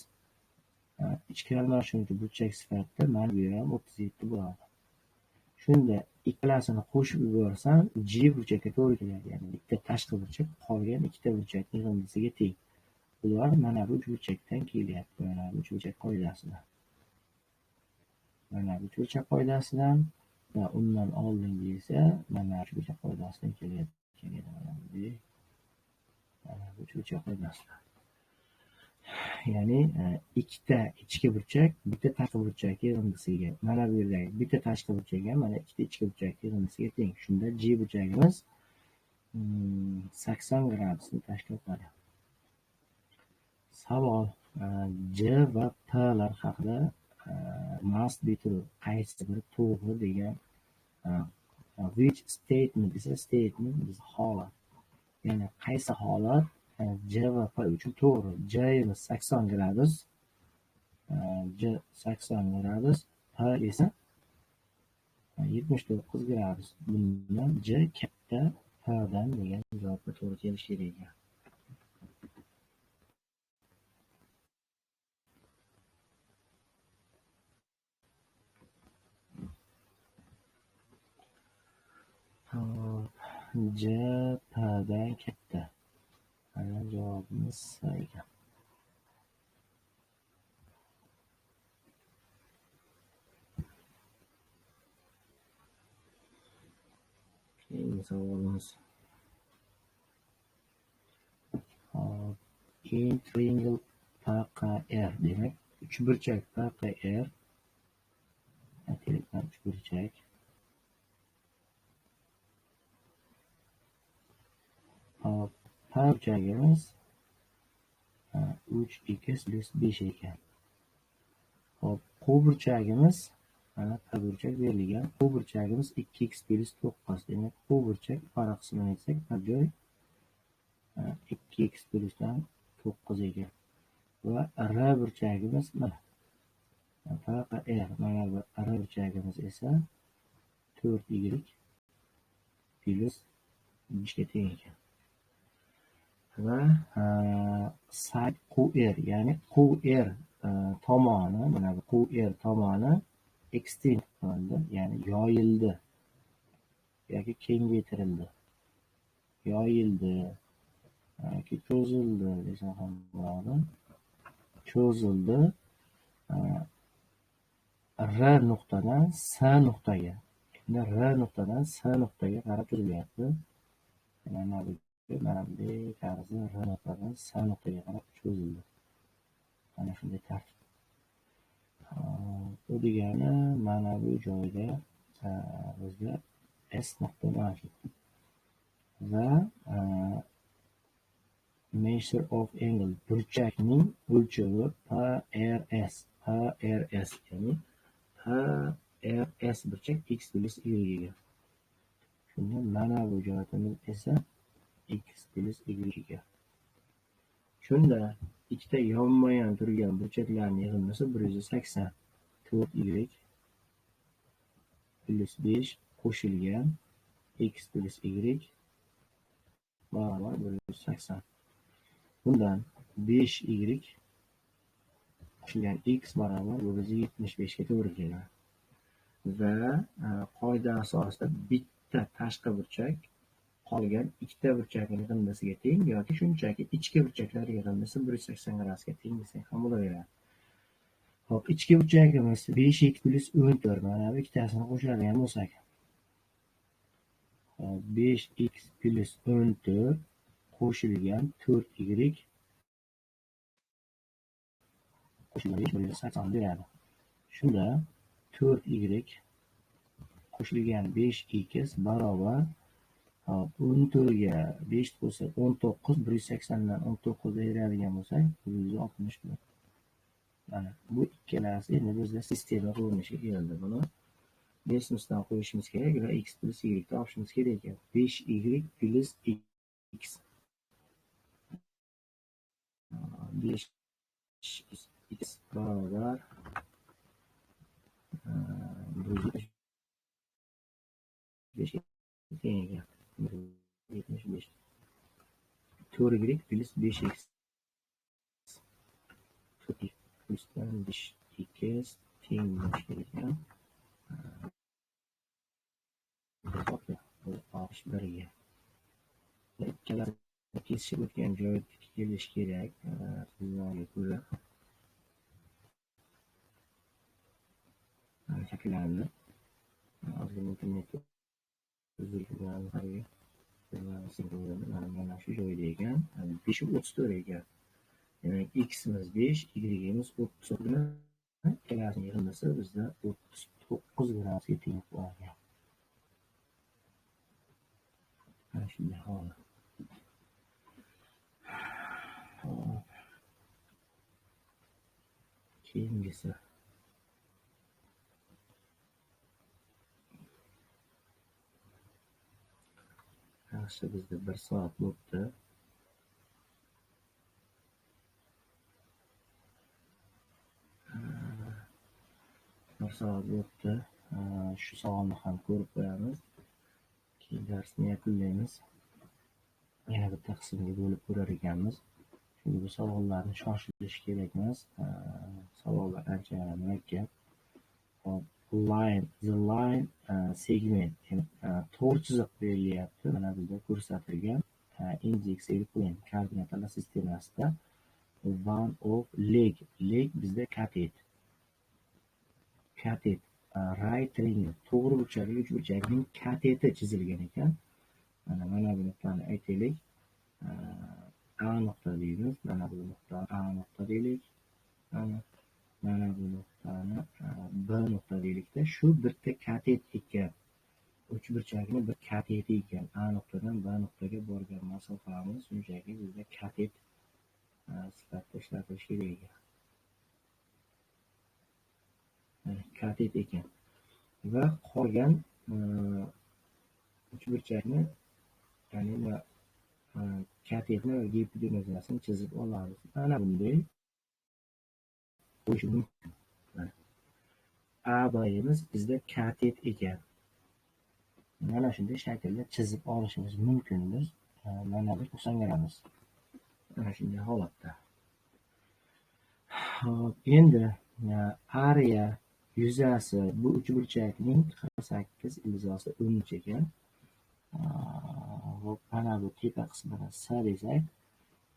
ichki almashinuvchi burchak sifatida mana bu yer ham 37 bo'ladi. Shunda ikkalasini qo'shib yuborsam, G burchakka to'g'ri keladi. Ya'ni bitta tashqi burchak qolgan ikkita burchakning yig'indisiga teng. Ular mana bu burchakdan kelyapti. Mana bu burchak qoidasidan. Mana bu burchak qoidasidan va undan oldingi esa mana shu burchak qoidasidan kelayotgan edi. Mana bu burchak qoidasidan. Ya'ni ikkita ichki burchak bitta tashqi burchak yig'indisiga, mana bu yerdagi bitta tashqi burchak ham mana ikkita ichki burchak yig'indisiga teng. Shunda G burchagimiz 80 gradusni tashkil qiladi. Savol: J va P lar haqida must be true, qaysi biri to'g'ri degan Which statement esa statement biz holat. Ya'ni qaysi holat J va P uchun to'g'ri. J imiz 80 gradus, J 80 gradus, P esa 79 gradus. Bundan J katta P'dan degan javobga to'g'ri kelishi kerak ekan. J P'dan katta. Mana javobimiz S ekan. Keyingi savolimiz. In triangle PQR demak, uchburchak PQR atelikdan uchburchak. P burchagimiz 3x plus 5 ekan. Hop, Q burchagimiz mana P burchak berilgan. Q burchagimiz 2x plus 9. Demak, Q burchak farq qismini aytsak, bir joy 2x plus 9 ekan. Va R burchagimiz mana PQR mana bu R burchagimiz esa 4y plus 5 ga teng ekan. Va side QR ya'ni QR tomoni mana bu QR tomoni extend qilindi, ya'ni yoyildi yoki kengaytirildi. Yoyildi yoki cho'zildi desam ham bo'ladi. Cho'zildi R nuqtadan S nuqtaga. R nuqtadan S nuqtaga qarab cho'zilyapti. Mana bu tarzi R nuqtadan S nuqtaga qarab cho'zildi. Mana shunday tartib. Bu degani mana bu joyda bizga S nuqta mavjud. Va measure of angle burchakning o'lchovi PRS. PRS ya'ni PRS burchak x plus y ga. Shunda mana bu joyimiz esa x plus y ga. Shunda ikkita yonma-yon turgan burchaklarning yig'indisi 180 4y plus 5 qo'shilgan x plus y barobar 180. Bundan 5y qo'shilgan x barobar 175 ga to'g'ri keladi. Va qoida asosida bitta tashqi burchak qolgan ikkita burchakning yig'indisiga teng yoki shunchaki ichki burchaklar yig'indisi 180 gradusga teng desak ham bo'laveradi. Hop, ichki burchagimiz 5x plus 14. Mana bu ikkitasini qo'shadigan bo'lsak 5x plus 14 qo'shilgan 4y qo'shilgan 180 beradi. Shunda 4y qo'shilgan 5x barobar 14 ga 5 qo'shsa 19, 180 dan 19 ayiradigan bo'lsak 164. Mana bu ikkalasi endi bizda sistema ko'rinishiga keldi. Buni desmisdan qo'yishimiz kerak va x plus y topishimiz kerak ekan. 5y plus x 5x barobar 175 teng ekan. 75. 4y plus 5x 4y plus 5x teng bo'lishi kerak ekan. 61 ga. Ikkalasi kesishib o'tgan joyga kelish kerak. Sizlarga ko'ra shakllandi. Ozgina internetga mana shu joyda ekan. 5:34 ekan. Demak, x'imiz 5, y'imiz 30. Ikkalasining yig'indisi bizda 39 gradusga teng bo'lgan. Mana shunday holat. Keyingisi yaxshi, bizda 1 soat bo'libdi. Shu savolni ham ko'rib qo'yamiz. Keyin darsni yakunlaymiz. Yana bitta qismga bo'lib ko'rar ekanmiz. Chunki bu savollarni shoshilish kerak emas. Savollar ancha murakkab. The line segment, to'g'ri chiziq berilyapti. Mana bizda ko'rsatilgan index equal koordinatalar sistemasida one of leg bizda katet right triangle to'g'ri burchakli uchburchakning kateti chizilgan ekan. Mana bu nuqtani aytaylik. A nuqta deymiz. Mana bu nuqtani A nuqta deylik. Mana bu nuqtani B nuqta deylikda. Shu bitta katet ekan. Uchburchakni bir kateti ekan. A nuqtadan B nuqtaga borgan masofamiz shunchaki bizda katet sifatida ishlatilishi kerak ekan. Katet ekan. Va qolgan uchburchakni, ya'ni katetni va gipotenuzasini chizib olamiz. Mana bunday bo'lishi mumkin. AB'miz bizda katet ekan. Mana shunday shaklda chizib olishimiz mumkin. Biz mana bu kursanglarimiz. Mana shunday holatda. Hop, endi area yuzasi bu uchburchakning 48 ildizosi 13 ekan. Hop, mana bu tepa qismini S desak,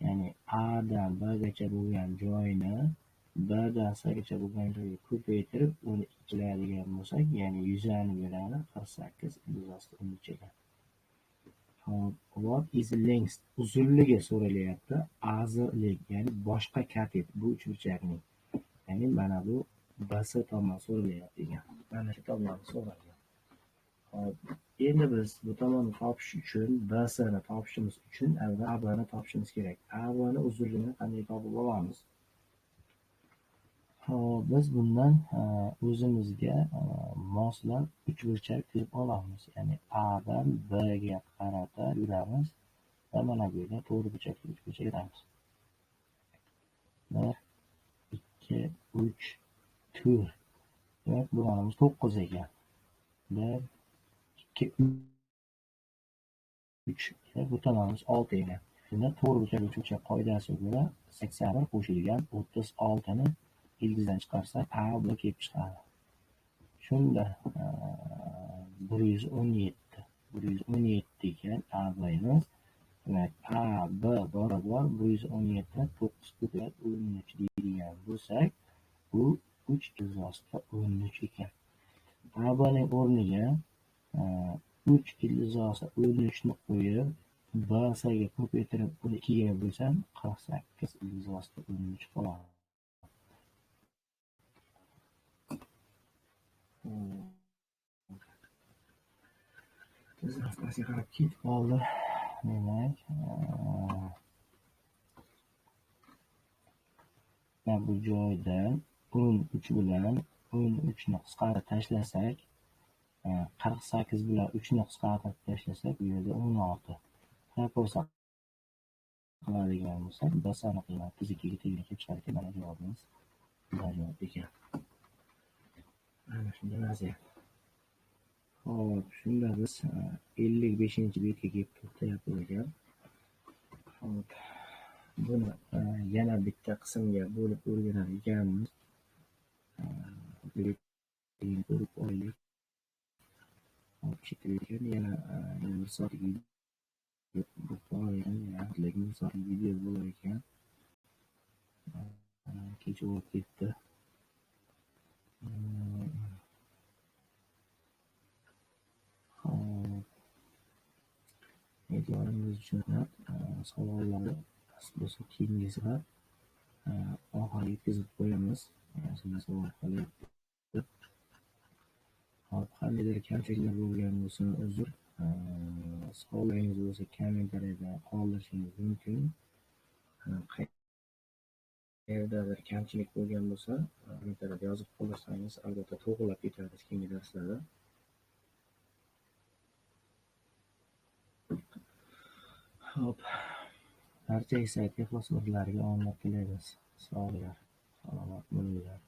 ya'ni A dan B gacha bo'lgan joyini B dan S gacha bo'lgan joyga ko'paytirib, uni ikkilaydigan bo'lsak, ya'ni yuzani beradi 48 ildizosi 13 ekan. Hop, what is the length? Uzunligi so'ralyapti. Other leg, ya'ni boshqa katet bu uchburchakning. Ya'ni mana bu BS tomon so'ralyapti ekan. Mana shu tomonni so'ralgan. Hop, endi biz bu tomonni topish uchun, BS ni topishimiz uchun avval AB ni topishimiz kerak. AB ni uzunligini qanday topib olamiz? Hop, biz bundan o'zimizga moslab uchburchak qilib olamiz. Ya'ni A dan B ga qarata yuramiz va mana bu yerda to'g'ri burchakli uchburchak yuramiz. 1 2 3 4. Demak, bularimiz 9 ekan. 1 2 3. Bu tomonimiz 6 ekan. Bunda to'g'ri burchakli uchburchak qoidasiga ko'ra 81 qo'shilgan 36 ni ildizdan chiqarsak A B kelib chiqadi. Shunda 117 ekan A B'miz. Demak, A B barobar 117 9 ko'payib 13 deydigan bo'lsak, bu 3 ildizosi 13 ekan. A B'ning o'rniga 3 ildizosi 13 ni qo'yib, B S'ga ko'paytirib uni 2 ga bo'lsam, 48 ildizosi 13 qoladi. Tezroq qarab ketib qoldi. Demak, bu joydan 13 bilan 13 ni qisqartirib tashlasak, 48 bilan 3 ni qisqartirib tashlasak, bu yerda 16. Qo'ysa qiladigan bo'lsak, BS'ni qiymati 2 ga tenglik kelib chiqadi. Mana javobimiz javob ekan. Mana shunday vaziyat. Hop, shunda biz 55-betga kelib to'xtayapmiz ekan. Hop, buni yana bitta qismga bo'lib o'rganar ekanmiz. Ko'rib olaylik. Hop, chekilgan yana 1 soatlik video bo'lar ekan. Kecha o'tib ketdi. E'tiboringiz uchun savollarni bo'lsa keyingi safar oxiriga yetkazib qo'yamiz. Sizlar savol qolyapti. Hop, qandaydir kamchiliklar bo'lgan bo'lsa uzr. Savollaringiz bo'lsa kommentariyada qoldirishingiz mumkin. Qayerdadir kamchilik bo'lgan bo'lsa, kommentariyada yozib qoldirsangiz, albatta to'g'rilab ketamiz keyingi darslarda. Xo'p. Barcha Excite ixlosmandlariga omad tilaymiz. Sog'lar, salomat bo'linglar.